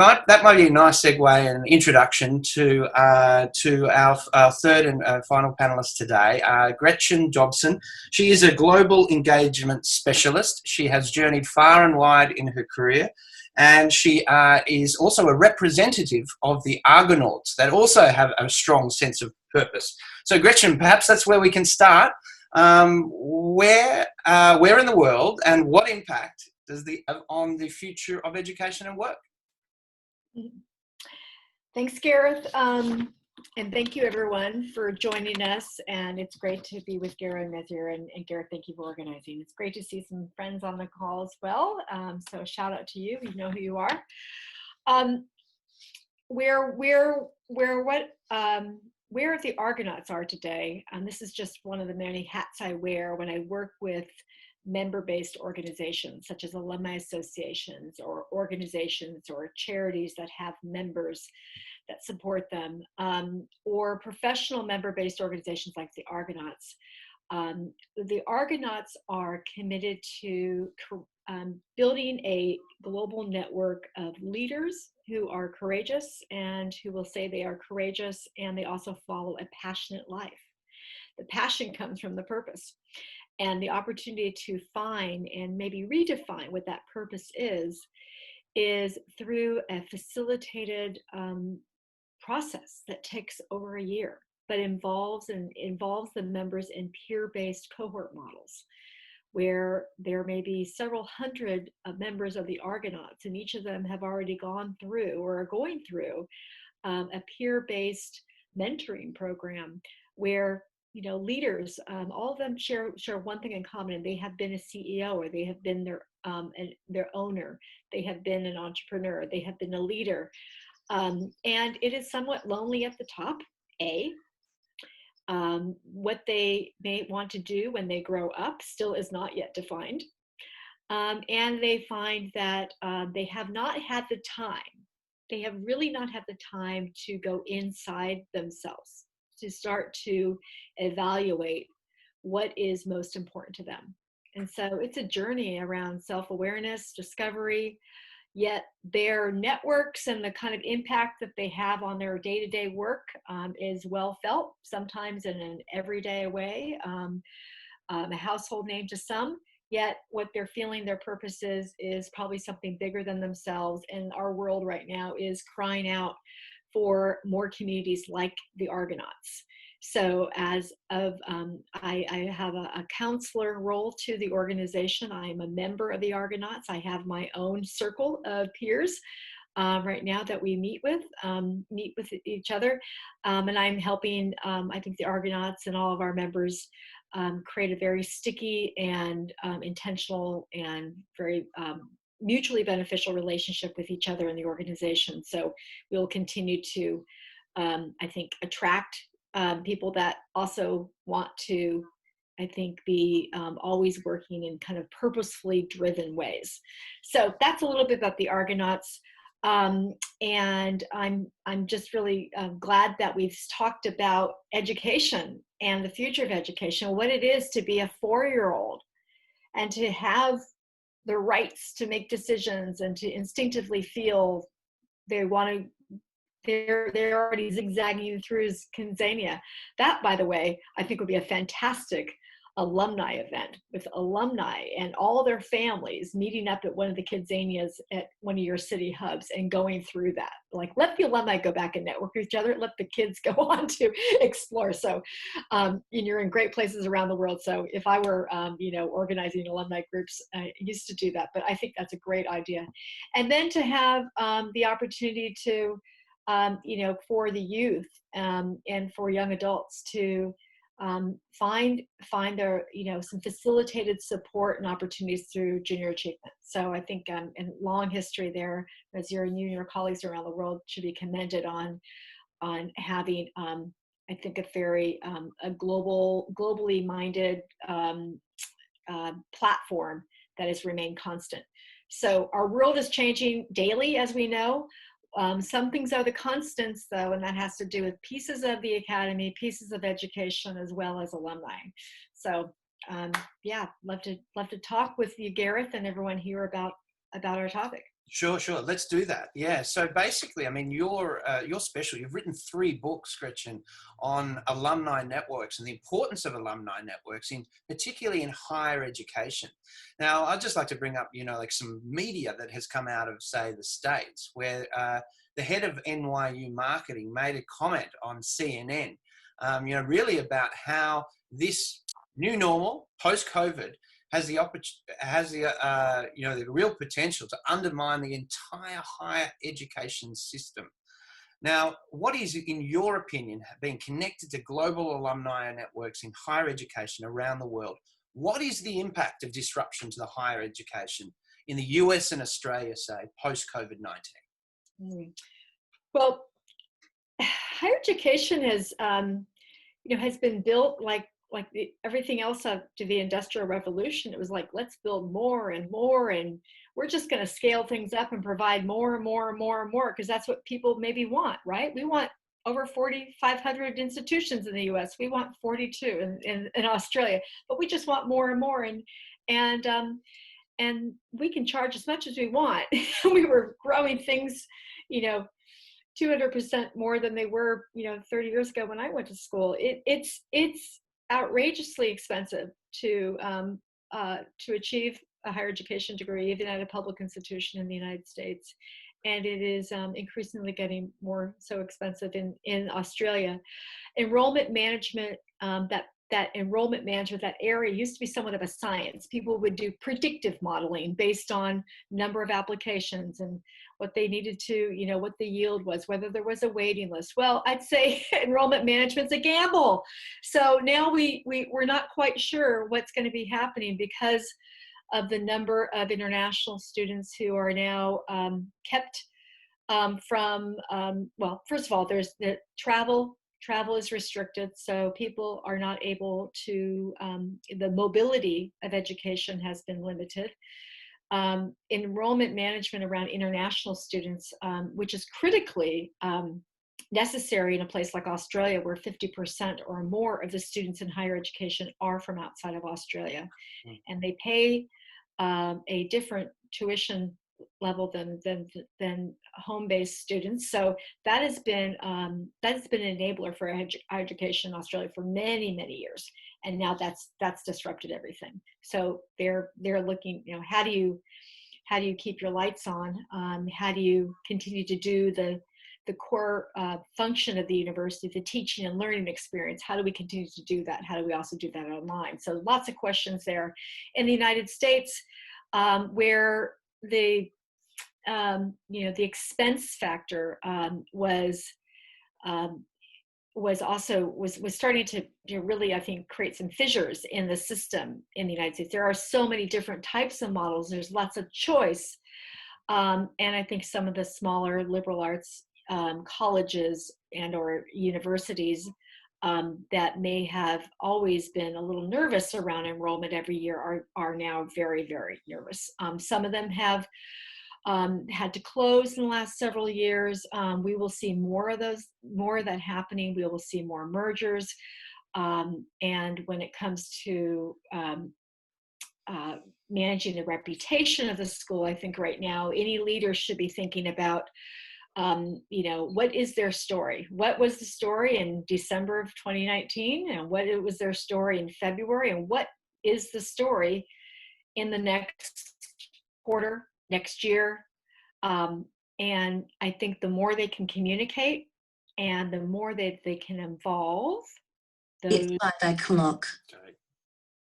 might be a nice segue and introduction to our third and final panelist today, Gretchen Dobson. She is a global engagement specialist. She has journeyed far and wide in her career, and she is also a representative of the Argonauts that also have a strong sense of purpose. So Gretchen, perhaps that's where we can start. Where in the world, and what impact does on the future of education and work?
Thanks, Gareth. And thank you, everyone, for joining us. And it's great to be with Gareth Messier. And Gareth, thank you for organizing. It's great to see some friends on the call as well. So shout out to you. You know who you are. Where the Argonauts are today, and this is just one of the many hats I wear when I work with member-based organizations such as alumni associations or organizations or charities that have members that support them, or professional member-based organizations like the Argonauts. The Argonauts are committed to building a global network of leaders who are courageous and who will say they are courageous, and they also follow a passionate life. The passion comes from the purpose. And the opportunity to find and maybe redefine what that purpose is through a facilitated process that takes over a year, but involves the members in peer-based cohort models, where there may be several hundred members of the Argonauts, and each of them have already gone through or are going through a peer-based mentoring program where leaders, all of them share one thing in common, and they have been a CEO, or they have been their owner, they have been an entrepreneur, they have been a leader, and it is somewhat lonely at the top. What they may want to do when they grow up still is not yet defined, and they find that they have not had the time. They have really not had the time to go inside themselves, to start to evaluate what is most important to them. And so it's a journey around self-awareness, discovery, yet their networks and the kind of impact that they have on their day-to-day work is well felt, sometimes in an everyday way, a household name to some, yet what they're feeling their purpose is probably something bigger than themselves. And our world right now is crying out for more communities like the Argonauts. So as of, I have a counselor role to the organization. I am a member of the Argonauts. I have my own circle of peers right now that we meet with each other. And I'm helping, I think, the Argonauts and all of our members create a very sticky and intentional and very mutually beneficial relationship with each other in the organization. So we'll continue to, I think, attract people that also want to I think, be always working in kind of purposefully driven ways. So that's a little bit about the Argonauts. And I'm just really glad that we've talked about education and the future of education, what it is to be a 4-year-old and to have the rights to make decisions and to instinctively feel they want to, they're already zigzagging through Kinsania. That, by the way, I think would be a fantastic alumni event with alumni and all their families meeting up at one of the Kinsanias at one of your city hubs and going through that. Like, let the alumni go back and network with each other, let the kids go on to explore. So and you're in great places around the world. So if I were organizing alumni groups, I used to do that, but I think that's a great idea. And then to have the opportunity to for the youth and for young adults to find their, some facilitated support and opportunities through junior achievement. So I think in long history there, as you and your colleagues around the world should be commended on having, I think, a very a globally minded platform that has remained constant. So our world is changing daily, as we know. Some things are the constants, though, and that has to do with pieces of the academy, pieces of education, as well as alumni. So, love to talk with you, Gareth, and everyone here about our topic.
Sure. Let's do that. Yeah. So basically, I mean, you're special. You've written 3 books, Gretchen, on alumni networks and the importance of alumni networks, particularly in higher education. Now, I'd just like to bring up, like some media that has come out of, say, the States, where the head of NYU marketing made a comment on CNN, really about how this new normal post-COVID has the real potential to undermine the entire higher education system. Now, what is, in your opinion, being connected to global alumni networks in higher education around the world? What is the impact of disruption to the higher education in the US and Australia, say, post-COVID-19?
Well, higher education has been built like everything else up to the Industrial Revolution. It was like, let's build more and more, and we're just going to scale things up and provide more and more and more and more, because that's what people maybe want, right? We want over 4,500 institutions in the US. We want 42 in Australia, but we just want more and more, and we can charge as much as we want. We were growing things, 200% more than they were, 30 years ago when I went to school. It's outrageously expensive to achieve a higher education degree, even at a public institution in the United States, and it is increasingly getting more so expensive in Australia. Enrollment management, that enrollment management, that area used to be somewhat of a science. People would do predictive modeling based on number of applications and what they needed to, what the yield was, whether there was a waiting list. Well, I'd say enrollment management's a gamble. So now we're not quite sure what's going to be happening because of the number of international students who are now kept from, well, first of all, there's the travel is restricted, so people are not able to, the mobility of education has been limited. Enrollment management around international students, which is critically necessary in a place like Australia, where 50% or more of the students in higher education are from outside of Australia, and they pay a different tuition level than home-based students. So that has been an enabler for education in Australia for many years, and now that's disrupted everything. So they're looking, how do you keep your lights on? How do you continue to do the core function of the university, the teaching and learning experience? How do we continue to do that? How do we also do that online? So lots of questions there. In the United States, where the expense factor was starting to really, I think, create some fissures in the system in the United States. There are so many different types of models. There's lots of choice, and I think some of the smaller liberal arts colleges and or universities that may have always been a little nervous around enrollment every year are now very, very nervous. Some of them have had to close in the last several years. We will see more of that happening. We will see more mergers. And when it comes to managing the reputation of the school, I think right now any leader should be thinking about, what is their story? What was the story in December of 2019? And what was their story in February? And what is the story in the next quarter, next year? And I think the more they can communicate and the more that they can involve those.
It's 5 o'clock.
Okay.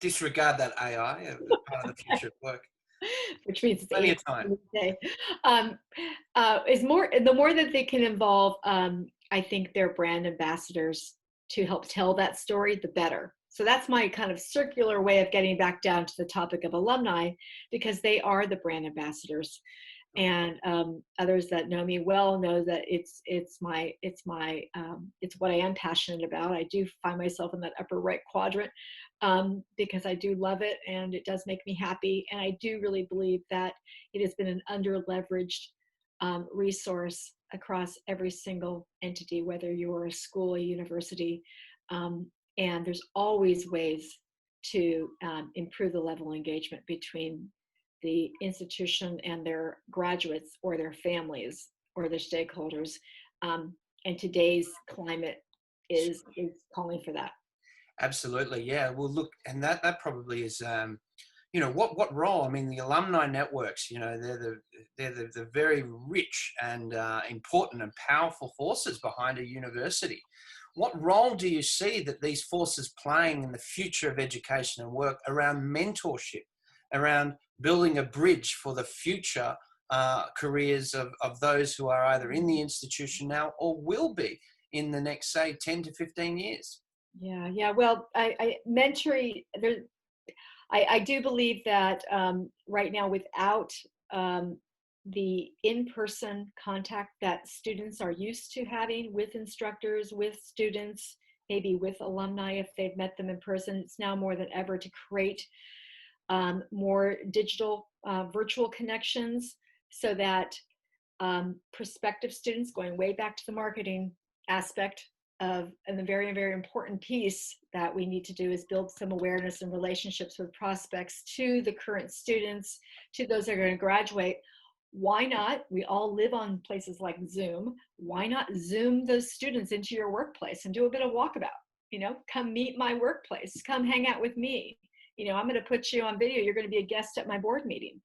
Disregard that AI as part of the future of work.
Which means it's
Plenty
8
of time.
day. The more that they can involve, I think their brand ambassadors to help tell that story, the better. So that's my kind of circular way of getting back down to the topic of alumni, because they are the brand ambassadors. And others that know me well know that it's what I am passionate about. I do find myself in that upper right quadrant because I do love it and it does make me happy. And I do really believe that it has been an under-leveraged resource across every single entity, whether you're a school, a university, and there's always ways to improve the level of engagement between the institution and their graduates or their families or their stakeholders. And today's climate is calling for that.
Absolutely, yeah. Well, look, and that probably is, what role? I mean, the alumni networks, they're the very rich and important and powerful forces behind a university. What role do you see that these forces playing in the future of education and work around mentorship, around building a bridge for the future careers of those who are either in the institution now or will be in the next, say, 10 to 15 years?
Yeah. Well, mentoring, I do believe that right now, without the in-person contact that students are used to having with instructors, with students, maybe with alumni if they've met them in person, it's now more than ever to create more digital virtual connections so that prospective students, going way back to the marketing aspect of, and the very, very important piece that we need to do is build some awareness and relationships with prospects, to the current students, to those that are going to graduate. Why not? We all live on places like Zoom. Why not Zoom those students into your workplace and do a bit of walkabout? Come meet my workplace, come hang out with me. I'm going to put you on video. You're going to be a guest at my board meeting.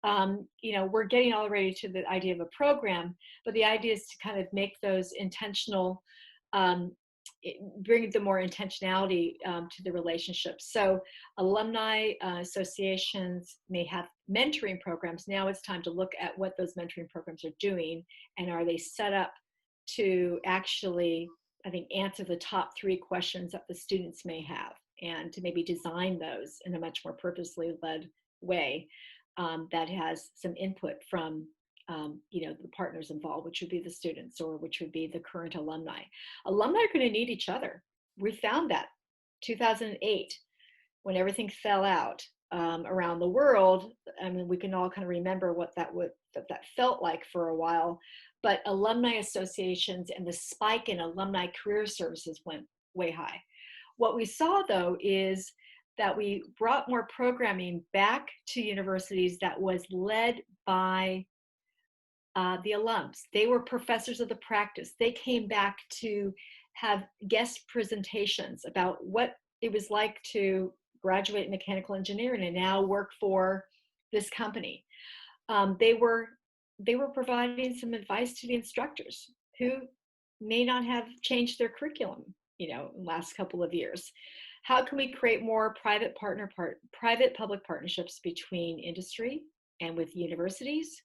We're getting already to the idea of a program, but the idea is to kind of make those intentional, bring the more intentionality to the relationships. So alumni associations may have mentoring programs. Now it's time to look at what those mentoring programs are doing, and are they set up to actually, I think, answer the top 3 questions that the students may have, and to maybe design those in a much more purposely led way that has some input from the partners involved, which would be the students or which would be the current alumni. Alumni are going to need each other. We found that 2008, when everything fell out around the world. I mean, we can all kind of remember what that felt like for a while, but alumni associations and the spike in alumni career services went way high. What we saw, though, is that we brought more programming back to universities that was led by the alums. They were professors of the practice. They came back to have guest presentations about what it was like to graduate in mechanical engineering and now work for this company. They were providing some advice to the instructors who may not have changed their curriculum, in the last couple of years. How can we create more private-public partnerships between industry and with universities?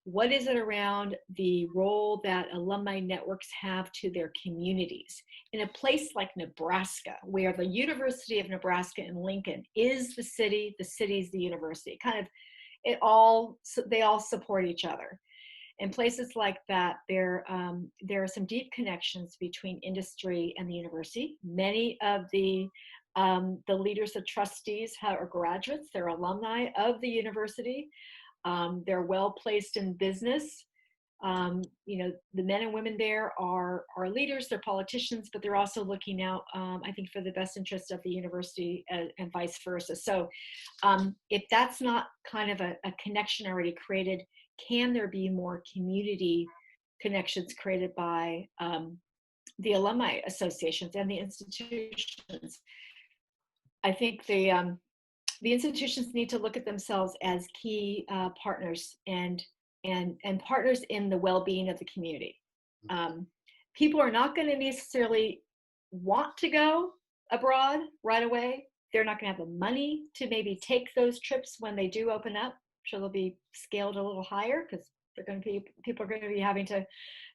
What is it around the role that alumni networks have to their communities? In a place like Nebraska, where the University of Nebraska in Lincoln is the city's the university, they all support each other. In places like that, there are some deep connections between industry and the university. Many of the leaders, the trustees are graduates, they're alumni of the university. They're well placed in business. The men and women there are leaders, they're politicians, but they're also looking out, I think, for the best interest of the university and vice versa. So if that's not kind of a connection already created, can there be more community connections created by the alumni associations and the institutions? I think the institutions need to look at themselves as key partners and partners in the well-being of the community. People are not going to necessarily want to go abroad right away. They're not going to have the money to maybe take those trips when they do open up. I'm sure they'll be scaled a little higher because people are going to be having to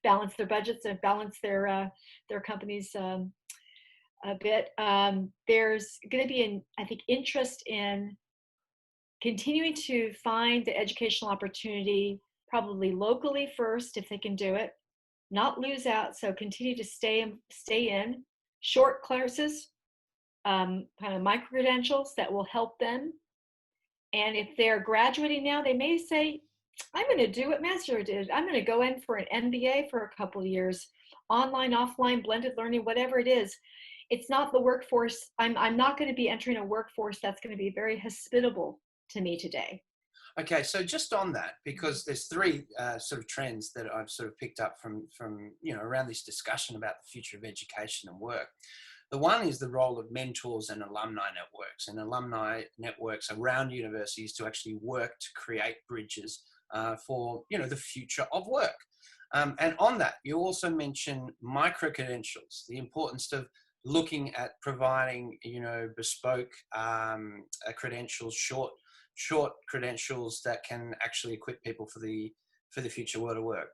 balance their budgets and balance their companies a bit. There's going to be I think, interest in continuing to find the educational opportunity, probably locally first, if they can do it, not lose out. So continue to stay in short courses, kind of micro credentials that will help them. And if they're graduating now, they may say, I'm going to do what Master did. I'm going to go in for an MBA for a couple of years, online, offline, blended learning, whatever it is. It's not the workforce. I'm not going to be entering a workforce that's going to be very hospitable to me today.
Okay, so just on that, because there's three sort of trends that I've sort of picked up from around this discussion about the future of education and work. The one is the role of mentors and alumni networks around universities to actually work to create bridges for the future of work. And on that, you also mentioned micro credentials, the importance of looking at providing bespoke credentials, short credentials that can actually equip people for the future world of work.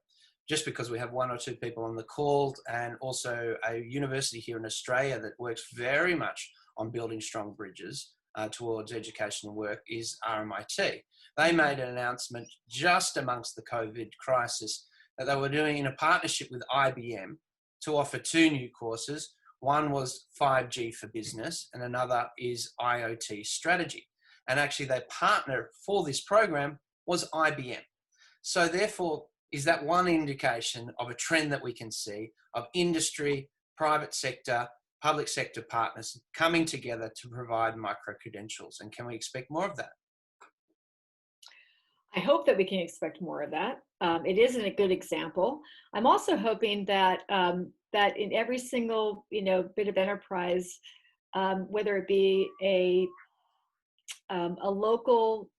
Just because we have one or two people on the call, and also a university here in Australia that works very much on building strong bridges towards education and work, is RMIT. They made an announcement just amongst the COVID crisis that they were doing in a partnership with IBM to offer two new courses. One was 5G for business and another is IoT strategy. And actually their partner for this program was IBM. So therefore, is that one indication of a trend that we can see of industry, private sector, public sector partners coming together to provide micro-credentials? And can we expect more of that?
I hope that we can expect more of that. It isn't a good example. I'm also hoping that that in every single bit of enterprise, whether it be a local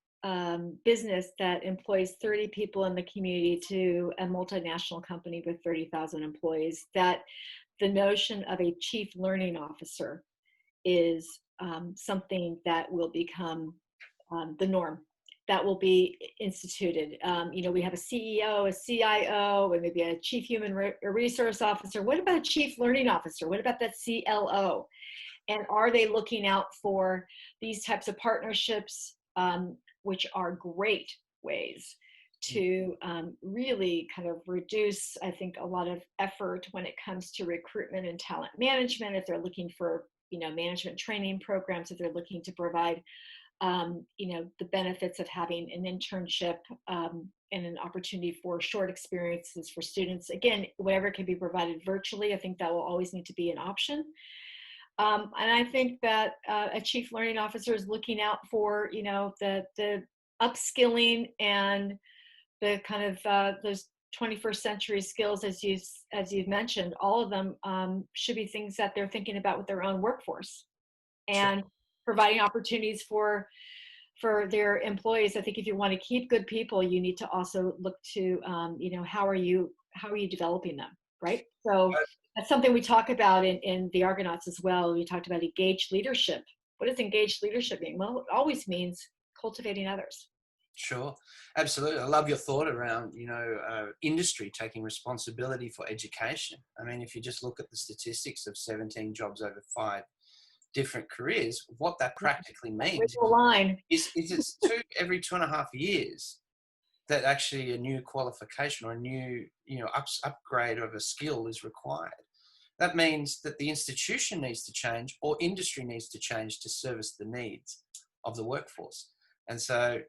business that employs 30 people in the community to a multinational company with 30,000 employees, that the notion of a chief learning officer is something that will become the norm, that will be instituted. We have a CEO, a CIO, and maybe a chief human resource officer. What about a chief learning officer? What about that CLO? And are they looking out for these types of partnerships, which are great ways to really kind of reduce, I think, a lot of effort when it comes to recruitment and talent management, if they're looking for, management training programs, if they're looking to provide, the benefits of having an internship and an opportunity for short experiences for students. Again, whatever can be provided virtually, I think that will always need to be an option. And I think that a chief learning officer is looking out for, the upskilling and the kind of those 21st century skills, as you've mentioned. All of them should be things that they're thinking about with their own workforce and
Sure.
providing opportunities for their employees. I think if you want to keep good people, you need to also look to, how are you developing them, right? So that's something we talk about in the Argonauts as well. We talked about engaged leadership. What does engaged leadership mean? Well, it always means cultivating others.
Sure, absolutely. I love your thought around, industry taking responsibility for education. I mean, if you just look at the statistics of 17 jobs over 5 different careers, what that practically means
Line.
is it's every 2.5 years. that actually a new qualification or a new, upgrade of a skill is required. That means that the institution needs to change or industry needs to change to service the needs of the workforce. And so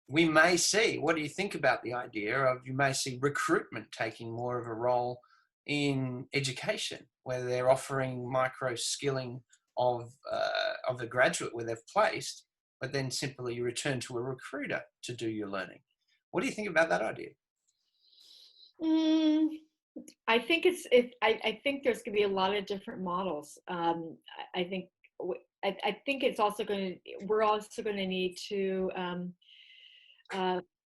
we may see, what do you think about the idea of, you may see recruitment taking more of a role in education, where they're offering micro skilling of the graduate where they've placed, but then simply you return to a recruiter to do your learning. What do you think about that idea?
I think I think there's going to be a lot of different models. I think it's also we're also going to need to,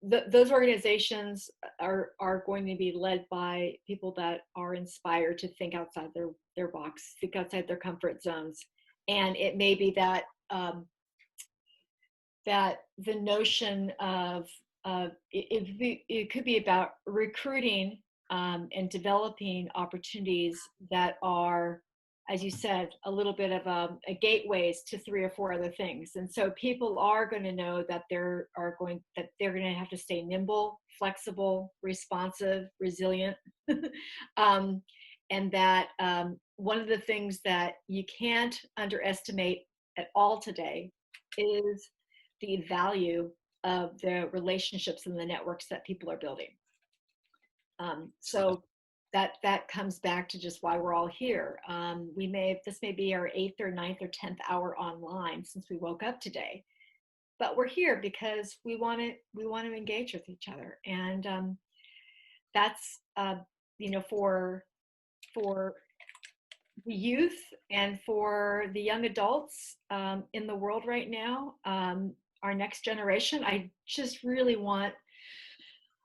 those organizations are going to be led by people that are inspired to think outside their box, think outside their comfort zones. And it may be that, that the notion of, it could be about recruiting and developing opportunities that are, as you said, a little bit of a gateways to 3 or 4 other things. And so people are going to know that they're going to have to stay nimble, flexible, responsive, resilient. And that one of the things that you can't underestimate at all today is the value of the relationships and the networks that people are building. So that comes back to just why we're all here. This may be our 8th or 9th or 10th hour online since we woke up today, but we're here because we want to engage with each other. And that's, for the youth and for the young adults in the world right now, our next generation, I just really want,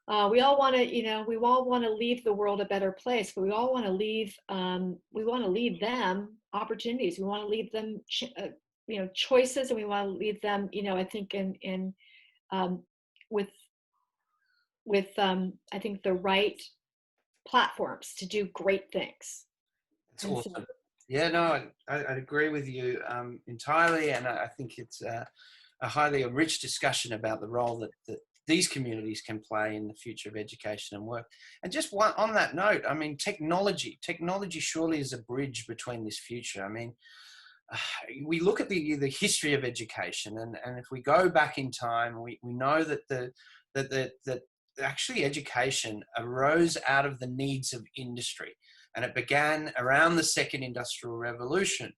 we all want to leave the world a better place, but we all want to leave them opportunities. We want to leave them, choices, and we want to leave them, I think with I think the right platforms to do great things.
It's awesome. Yeah, no, I agree with you entirely, and I think it's a highly rich discussion about the role that these communities can play in the future of education and work. And just on that note, I mean, technology surely is a bridge between this future. I mean, we look at the history of education, and if we go back in time, we know that that actually education arose out of the needs of industry, and it began around the Second Industrial Revolution.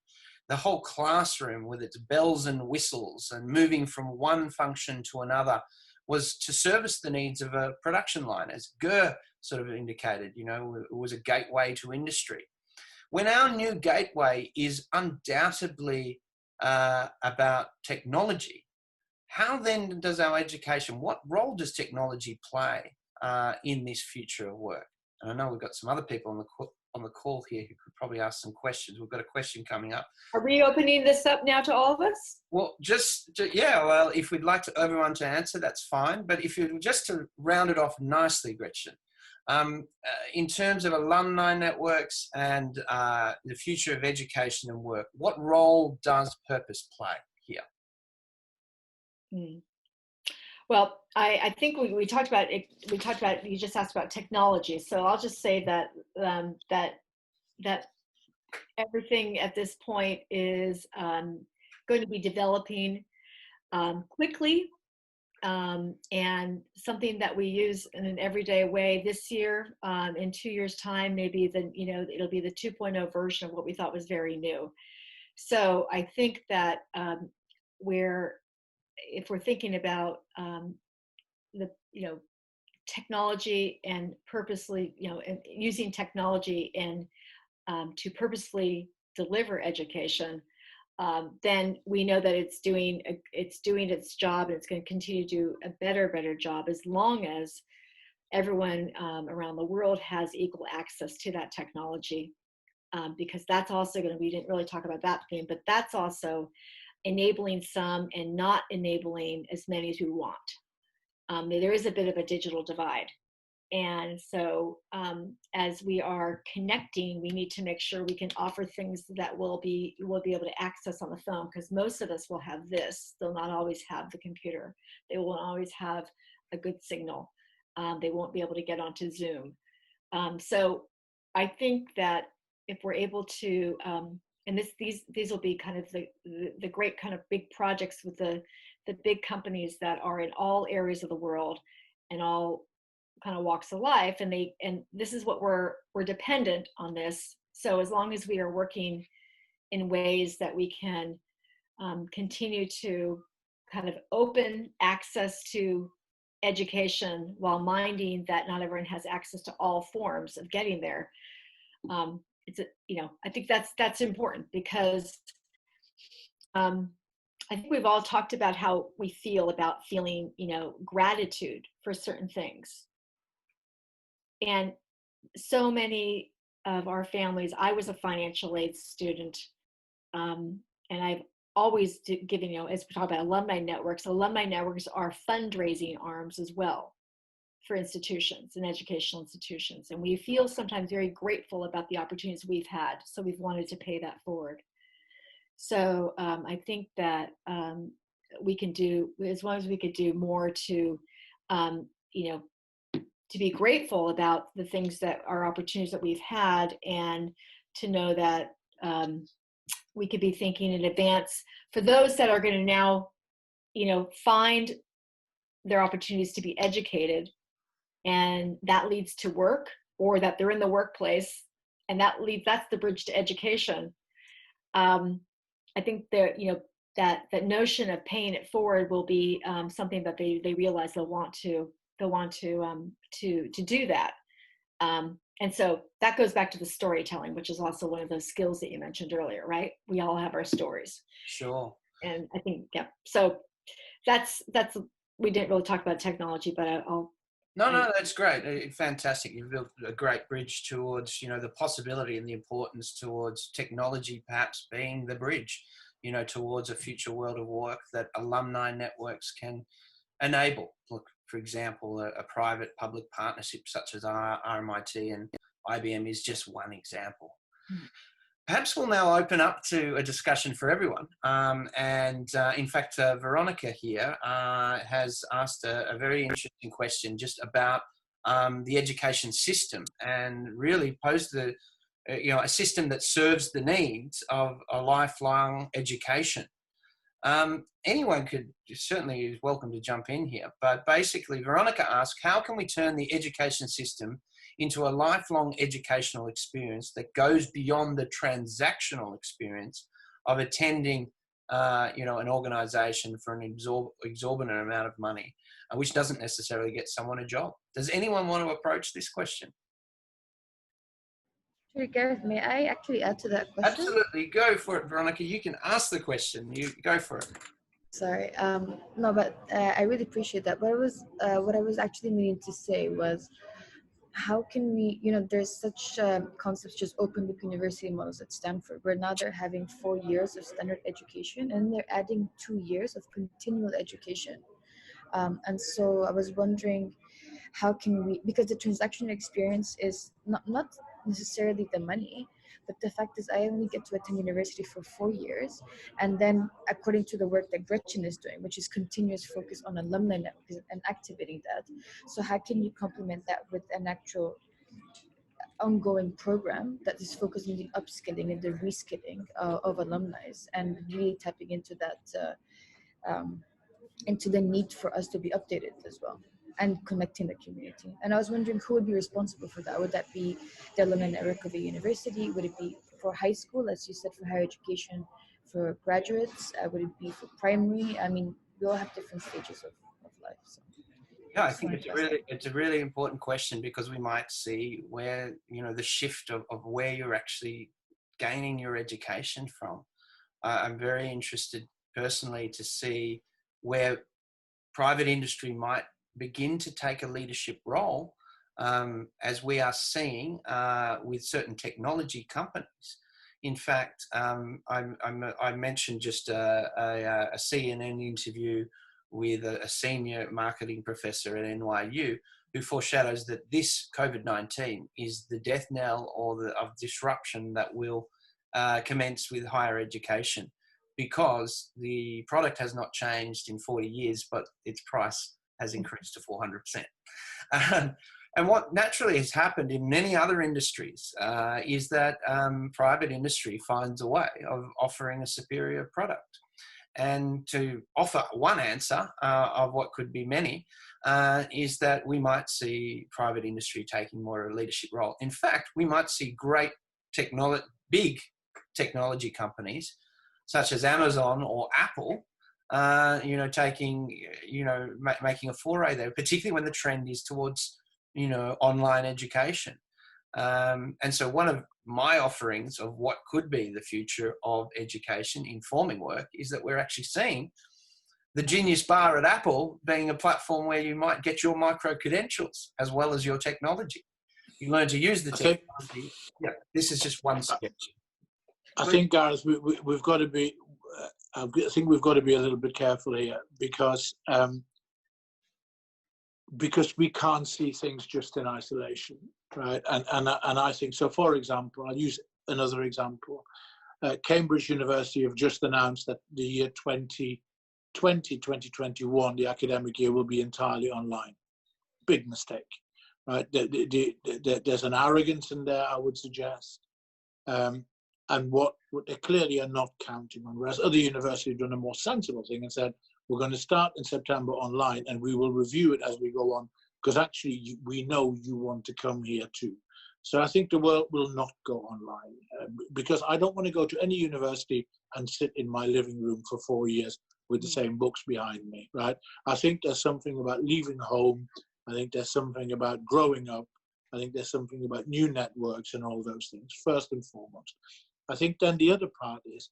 The whole classroom with its bells and whistles and moving from one function to another was to service the needs of a production line, as Gurr sort of indicated. It was a gateway to industry. When our new gateway is undoubtedly about technology, how then does our education, what role does technology play in this future of work? And I know we've got some other people on the call here who could probably ask some questions. We've got a question coming up.
Are we opening this up now to all of us?
Well, well, if we'd like everyone to answer, that's fine. But if you just to round it off nicely, Gretchen, in terms of alumni networks and the future of education and work, what role does purpose play here?
Well, I think we talked about it. We talked about, you just asked about technology. So I'll just say that that everything at this point is going to be developing quickly, and something that we use in an everyday way this year. In 2 years' time, maybe it'll be the 2.0 version of what we thought was very new. So I think that if we're thinking about technology and purposely, and using technology to purposely deliver education, then we know that it's doing its job, and it's going to continue to do a better job as long as everyone around the world has equal access to that technology, because that's also we didn't really talk about that theme, but that's also enabling some and not enabling as many as we want. There is a bit of a digital divide. And so as we are connecting, we need to make sure we can offer things that we'll be able to access on the phone, because most of us will have this. They'll not always have the computer. They won't always have a good signal. They won't be able to get onto Zoom. So I think that if we're able to, and these will be kind of the great kind of big projects with the big companies that are in all areas of the world and all kind of walks of life, and this is what we're dependent on this. So as long as we are working in ways that we can continue to kind of open access to education while minding that not everyone has access to all forms of getting there. I think that's important, because I think we've all talked about how we feel about feeling, gratitude for certain things. And so many of our families, I was a financial aid student, and I've always given, as we talk about alumni networks are fundraising arms as well for institutions and educational institutions. And we feel sometimes very grateful about the opportunities we've had. So we've wanted to pay that forward. So I think that we can do, as long as we could do more to, to be grateful about the things that are opportunities that we've had, and to know that we could be thinking in advance for those that are going to now, find their opportunities to be educated, and that leads to work, or that they're in the workplace, and that's the bridge to education. I think that, that notion of paying it forward will be something that they realize they'll want to do that. And so that goes back to the storytelling, which is also one of those skills that you mentioned earlier, right? We all have our stories.
Sure.
And I think, yeah. So that's we didn't really talk about technology, but I'll.
No, that's great. Fantastic. You've built a great bridge towards, the possibility and the importance towards technology perhaps being the bridge, towards a future world of work that alumni networks can enable. Look, for example, a private-public partnership such as RMIT and IBM is just one example. Mm. Perhaps we'll now open up to a discussion for everyone. In fact, Veronica here has asked a very interesting question just about the education system, and really posed a system that serves the needs of a lifelong education. Anyone certainly is welcome to jump in here, but basically Veronica asked, how can we turn the education system into a lifelong educational experience that goes beyond the transactional experience of attending, an organization for an exorbitant amount of money, which doesn't necessarily get someone a job? Does anyone want to approach this question?
Sure, Gareth, may I actually add to that question?
Absolutely, go for it, Veronica. You can ask the question. You go for it.
Sorry, no, but I really appreciate that. But what I was actually meaning to say was, how can we, there's such concepts, just open book university models at Stanford, where now they're having 4 years of standard education, and they're adding 2 years of continual education. And so I was wondering, how can we, because the transactional experience is not necessarily the money, but the fact is I only get to attend university for 4 years, and then according to the work that Gretchen is doing, which is continuous focus on alumni networks and activating that. So how can you complement that with an actual ongoing program that is focused on the upskilling and the reskilling of alumni, and really tapping into that, into the need for us to be updated as well, and connecting the community. And I was wondering who would be responsible for that. Would that be the alumni network of a university? Would it be for high school, as you said, for higher education, for graduates? Would it be for primary? I mean, we all have different stages of life. So.
Yeah, I think it's a really important question, because we might see where, the shift of where you're actually gaining your education from. I'm very interested personally to see where private industry might begin to take a leadership role, as we are seeing with certain technology companies. In fact, I mentioned just a CNN interview with a senior marketing professor at NYU, who foreshadows that this COVID-19 is the death knell of disruption that will commence with higher education, because the product has not changed in 40 years, but its price has increased to 400%. And what naturally has happened in many other industries is that private industry finds a way of offering a superior product. And to offer one answer of what could be many is that we might see private industry taking more of a leadership role. In fact, we might see big technology companies such as Amazon or Apple, making a foray there, particularly when the trend is towards, online education. And so one of my offerings of what could be the future of education informing work is that we're actually seeing the Genius Bar at Apple being a platform where you might get your micro credentials as well as your technology. You learn to use the technology. Yeah, this is just one sketch.
I think, Gareth, we've got to be. I think we've got to be a little bit careful here because we can't see things just in isolation, right? And I think so. For example, I'll use another example. Cambridge University have just announced that the year 2021, the academic year, will be entirely online. Big mistake, right? There's an arrogance in there, I would suggest. And what they clearly are not counting on, whereas other universities have done a more sensible thing and said, we're going to start in September online and we will review it as we go on, because actually we know you want to come here too. So I think the world will not go online because I don't want to go to any university and sit in my living room for 4 years with the same books behind me, right? I think there's something about leaving home. I think there's something about growing up. I think there's something about new networks and all those things, first and foremost. I think then the other part is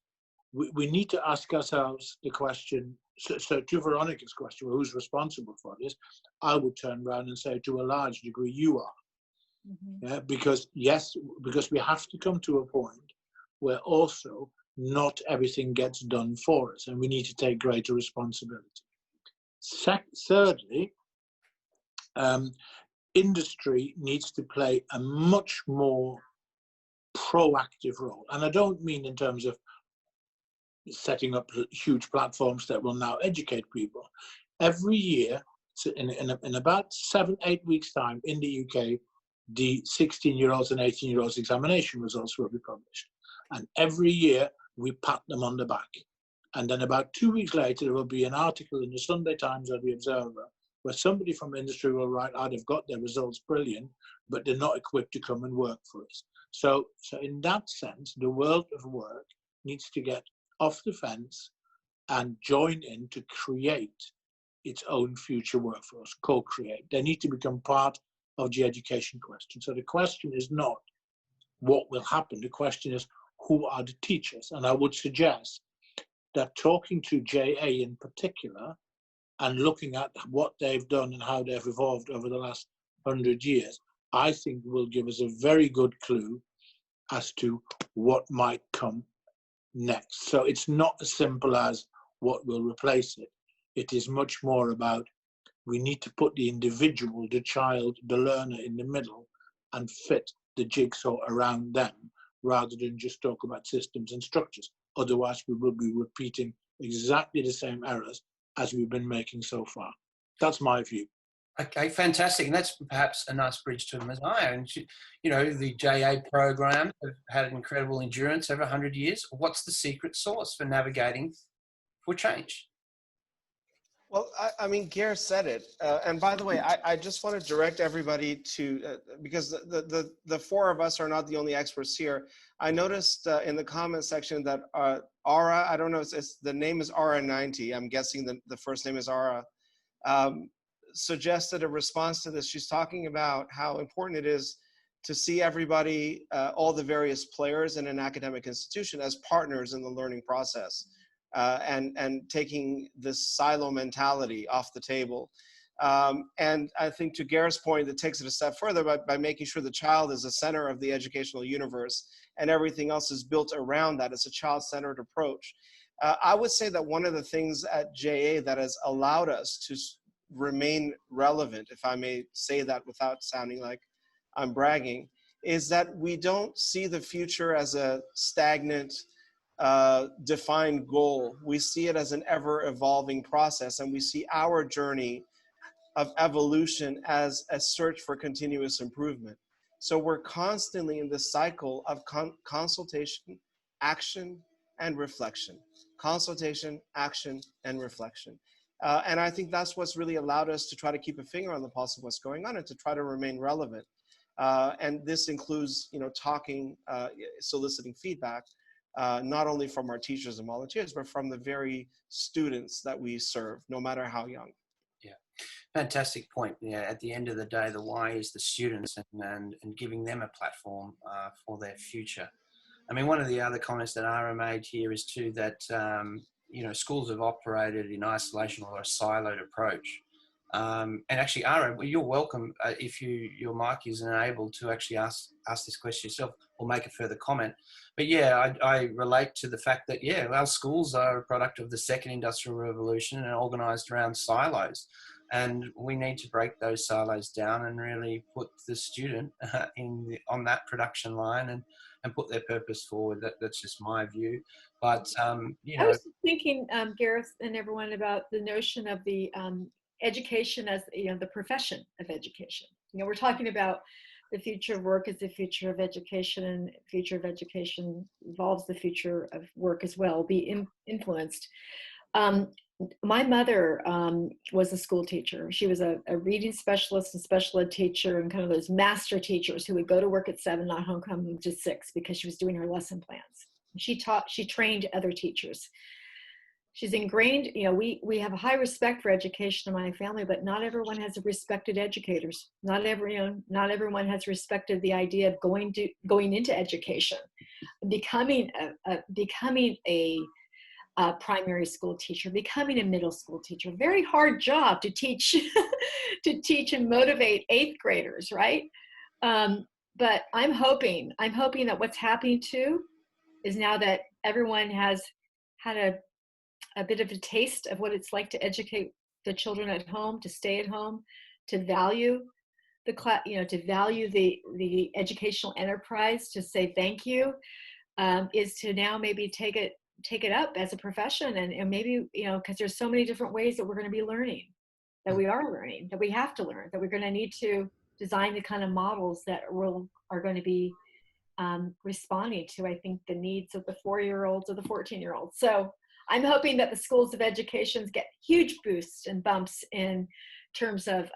we need to ask ourselves the question, so to Veronica's question, who's responsible for this, I would turn around and say to a large degree, you are. Mm-hmm. Yeah, because we have to come to a point where also not everything gets done for us and we need to take greater responsibility. Thirdly, industry needs to play a much more proactive role. And I don't mean in terms of setting up huge platforms that will now educate people. Every year, in about 7-8 weeks' time in the UK, the 16-year-olds and 18-year-olds examination results will be published. And every year, we pat them on the back. And then about 2 weeks later, there will be an article in the Sunday Times or the Observer where somebody from industry will write, they've got their results brilliant, but they're not equipped to come and work for us. So in that sense, the world of work needs to get off the fence and join in to create its own future workforce, co-create. They need to become part of the education question. So the question is not what will happen. The question is, who are the teachers? And I would suggest that talking to JA in particular and looking at what they've done and how they've evolved over the last 100 years, I think will give us a very good clue as to what might come next. So it's not as simple as what will replace it. It is much more about we need to put the individual, the child, the learner in the middle and fit the jigsaw around them rather than just talk about systems and structures. Otherwise, we will be repeating exactly the same errors as we've been making so far. That's my view.
Okay, fantastic. And that's perhaps a nice bridge to Messiah. And, the JA program have had incredible endurance over 100 years. What's the secret sauce for navigating for change?
Well, I mean, Ger said it. And by the way, I just want to direct everybody to, because the four of us are not the only experts here. I noticed in the comment section that Ara, I don't know, the name is Ara90. I'm guessing the first name is Ara. Suggested a response to this. She's talking about how important it is to see everybody, all the various players in an academic institution as partners in the learning process. And taking this silo mentality off the table. And I think to Ger's point, that takes it a step further by making sure the child is the center of the educational universe and everything else is built around that. It's a child-centered approach. I would say that one of the things at JA that has allowed us to remain relevant, if I may say that without sounding like I'm bragging, is that we don't see the future as a stagnant, defined goal. We see it as an ever evolving process, and we see our journey of evolution as a search for continuous improvement. So we're constantly in this cycle of consultation, action, and reflection. Consultation, action, and reflection. And I think that's what's really allowed us to try to keep a finger on the pulse of what's going on and to try to remain relevant. And this includes, talking, soliciting feedback, not only from our teachers and volunteers, but from the very students that we serve, no matter how young.
Yeah, fantastic point. Yeah, at the end of the day, the why is the students and giving them a platform for their future. I mean, one of the other comments that Ara made here is too that, schools have operated in isolation or a siloed approach. And actually, Ara, you're welcome if your mic isn't able to actually ask this question yourself or make a further comment. But yeah, I relate to the fact that, yeah, our schools are a product of the second industrial revolution and organised around silos. And we need to break those silos down and really put the student on that production line and put their purpose forward. That's just my view. But,
I was thinking, Gareth and everyone, about the notion of the education as, the profession of education. We're talking about the future of work as the future of education, and future of education involves the future of work as well, be influenced. My mother was a school teacher. She was a reading specialist and special ed teacher, and kind of those master teachers who would go to work at 7, not home coming to 6, because she was doing her lesson plans. She trained other teachers. She's ingrained, we have a high respect for education in my family, but not everyone has respected educators. Not everyone has respected the idea of going into education, becoming a primary school teacher, becoming a middle school teacher. Very hard job to teach, to teach and motivate 8th graders, right? But I'm hoping that what's happening too is, now that everyone has had a bit of a taste of what it's like to educate the children at home, to stay at home, to value the class, to value the educational enterprise, to say thank you, is to now maybe take it up as a profession, and maybe, because there's so many different ways that we're going to be learning, that we are learning, that we have to learn, that we're going to need to design the kind of models that are going to be responding to, I think, the needs of the 4-year-olds or the 14-year-olds. So I'm hoping that the schools of education get huge boosts and bumps in terms of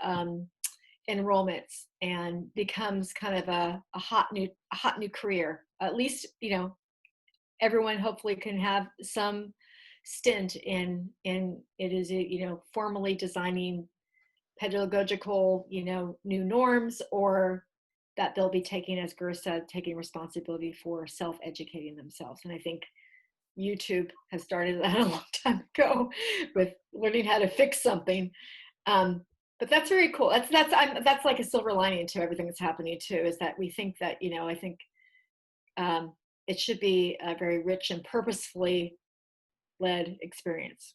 enrollments, and becomes kind of a hot new career. At least, everyone hopefully can have some stint in it is, formally designing pedagogical, new norms, or that they'll be taking, as Gur said, taking responsibility for self-educating themselves. And I think YouTube has started that a long time ago with learning how to fix something. But that's very cool. That's like a silver lining to everything that's happening too, is that we think that, I think it should be a very rich and purposefully led experience.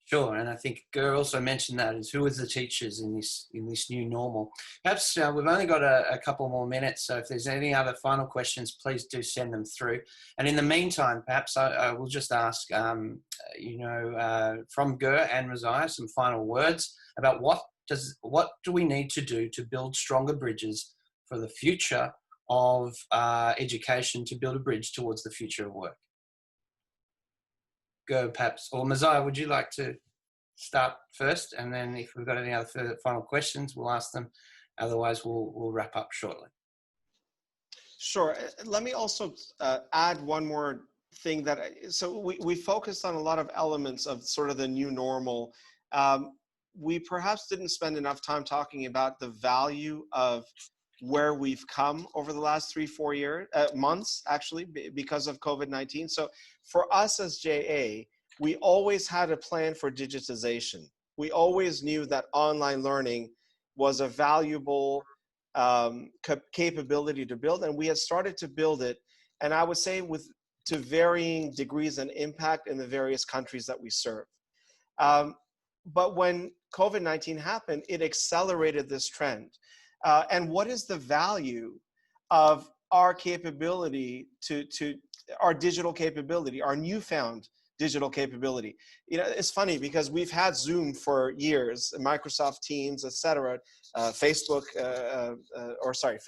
Sure, and I think Gur also mentioned that, is who is the teachers in this new normal. Perhaps we've only got a couple more minutes, so if there's any other final questions, please do send them through. And in the meantime, perhaps I will just ask, from Gur and Mosiah, some final words about what do we need to do to build stronger bridges for the future of education, to build a bridge towards the future of work. Go perhaps, or Mosiah, would you like to start first? And then if we've got any other further final questions, we'll ask them. Otherwise, we'll wrap up shortly.
Sure. Let me also add one more thing so we focused on a lot of elements of sort of the new normal. We perhaps didn't spend enough time talking about the value of where we've come over the last 3-4 months, actually, because of COVID-19. So for us as JA, we always had a plan for digitization. We always knew that online learning was a valuable capability to build, and we had started to build it, and I would say to varying degrees and impact in the various countries that we serve. But when COVID-19 happened, it accelerated this trend. And what is the value of our capability to our digital capability, our newfound digital capability. You know, it's funny because we've had Zoom for years, Microsoft Teams, etc., Facebook,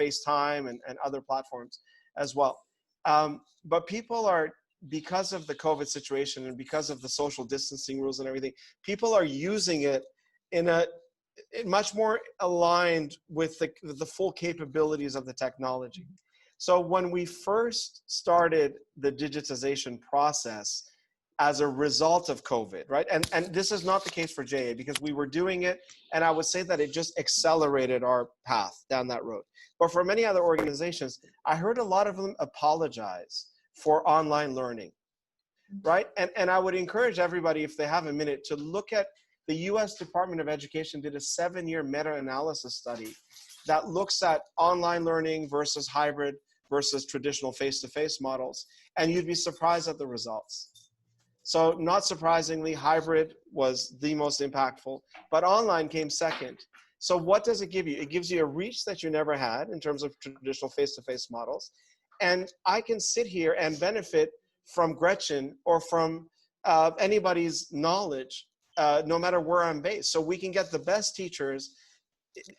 FaceTime, and other platforms as well. But people are, because of the COVID situation and because of the social distancing rules and everything, people are using it in a much more aligned with the full capabilities of the technology. So when we first started the digitization process as a result of COVID, right? And this is not the case for JA because we were doing it, and I would say that it just accelerated our path down that road. But for many other organizations, I heard a lot of them apologize for online learning, right? And I would encourage everybody, if they have a minute, to look at the US Department of Education did a 7-year meta-analysis study that looks at online learning versus hybrid versus traditional face-to-face models, and you'd be surprised at the results. So not surprisingly, hybrid was the most impactful, but online came second. So what does it give you? It gives you a reach that you never had in terms of traditional face-to-face models. And I can sit here and benefit from Gretchen or from anybody's knowledge, no matter where I'm based. So we can get the best teachers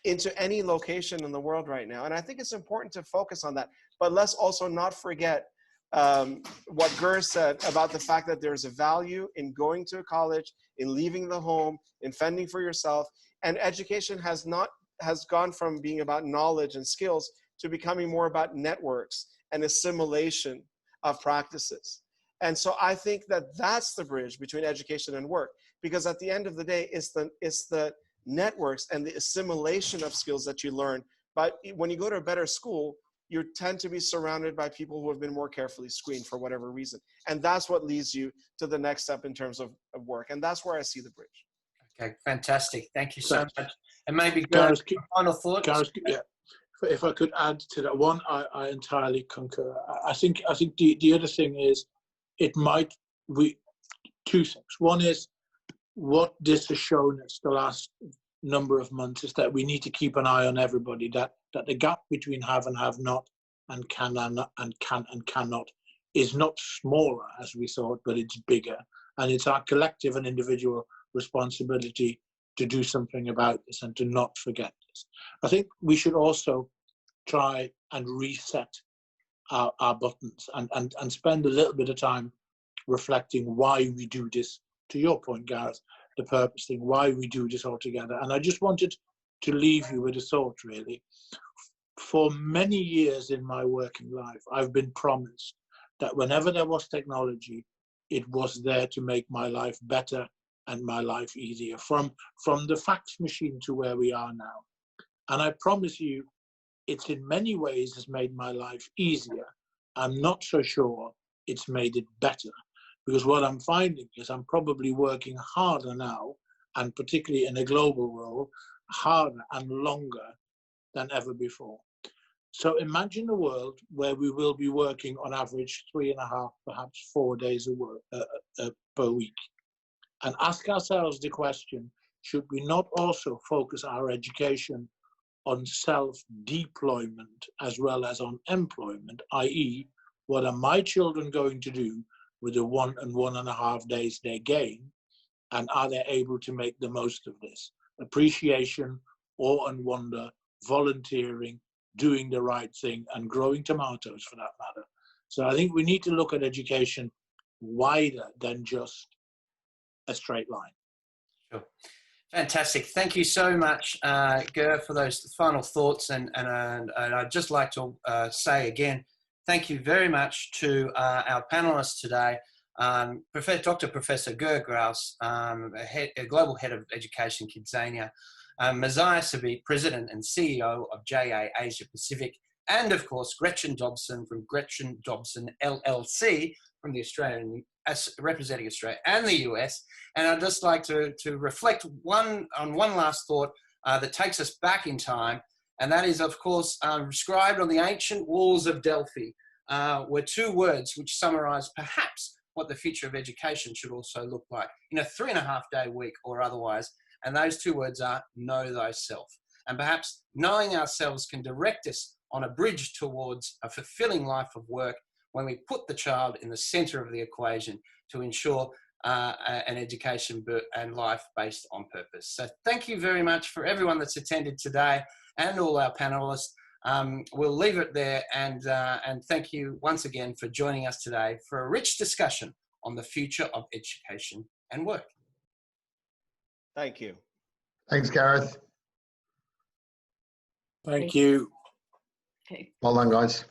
into any location in the world right now. And I think it's important to focus on that. But let's also not forget what Gur said about the fact that there's a value in going to a college, in leaving the home, in fending for yourself. And education has gone from being about knowledge and skills to becoming more about networks and assimilation of practices. And so I think that that's the bridge between education and work, because at the end of the day, it's the networks and the assimilation of skills that you learn. But when you go to a better school, you tend to be surrounded by people who have been more carefully screened for whatever reason. And that's what leads you to the next step in terms of work. And that's where I see the bridge.
Okay, fantastic. Thank you so much. And maybe
Gareth,
final thoughts?
Gareth, yeah. If I could add to that one, I entirely concur. I think the other thing is, two things. One is, what this has shown us the last number of months is that we need to keep an eye on everybody, that the gap between have and have not and can and cannot is not smaller as we thought, but it's bigger. And it's our collective and individual responsibility to do something about this and to not forget this. I think we should also try and reset our buttons and spend a little bit of time reflecting why we do this. To your point, Gareth, the purpose thing, why we do this all together. And I just wanted to leave you with a thought, really. For many years in my working life, I've been promised that whenever there was technology, it was there to make my life better and my life easier, from the fax machine to where we are now. And I promise you, it's in many ways has made my life easier. I'm not so sure it's made it better. Because what I'm finding is I'm probably working harder now, and particularly in a global role, harder and longer than ever before. So imagine a world where we will be working on average 3.5, perhaps 4 days per week. And ask ourselves the question, should we not also focus our education on self-deployment as well as on employment, i.e., what are my children going to do with the 1 and 1.5 days they gain, and are they able to make the most of this? Appreciation, awe and wonder, volunteering, doing the right thing, and growing tomatoes for that matter. So I think we need to look at education wider than just a straight line.
Sure. Fantastic. Thank you so much, Ger, for those final thoughts. And I'd just like to say again, thank you very much to our panelists today, Dr. Professor Ger Graus, a Global Head of Education, Kidzania, Maziah Sabeet, President and CEO of JA Asia Pacific, and of course, Gretchen Dobson from Gretchen Dobson LLC from the Australian, representing Australia and the US. And I'd just like to reflect on one last thought that takes us back in time. And that is, of course, inscribed on the ancient walls of Delphi were 2 words which summarize perhaps what the future of education should also look like in a 3.5-day week or otherwise. And those 2 words are know thyself. And perhaps knowing ourselves can direct us on a bridge towards a fulfilling life of work when we put the child in the center of the equation to ensure an education and life based on purpose. So thank you very much for everyone that's attended today and all our panelists. We'll leave it there, and thank you once again for joining us today for a rich discussion on the future of education and work.
Thank you.
Thanks, Gareth.
Thank you.
Okay.
Well done, guys.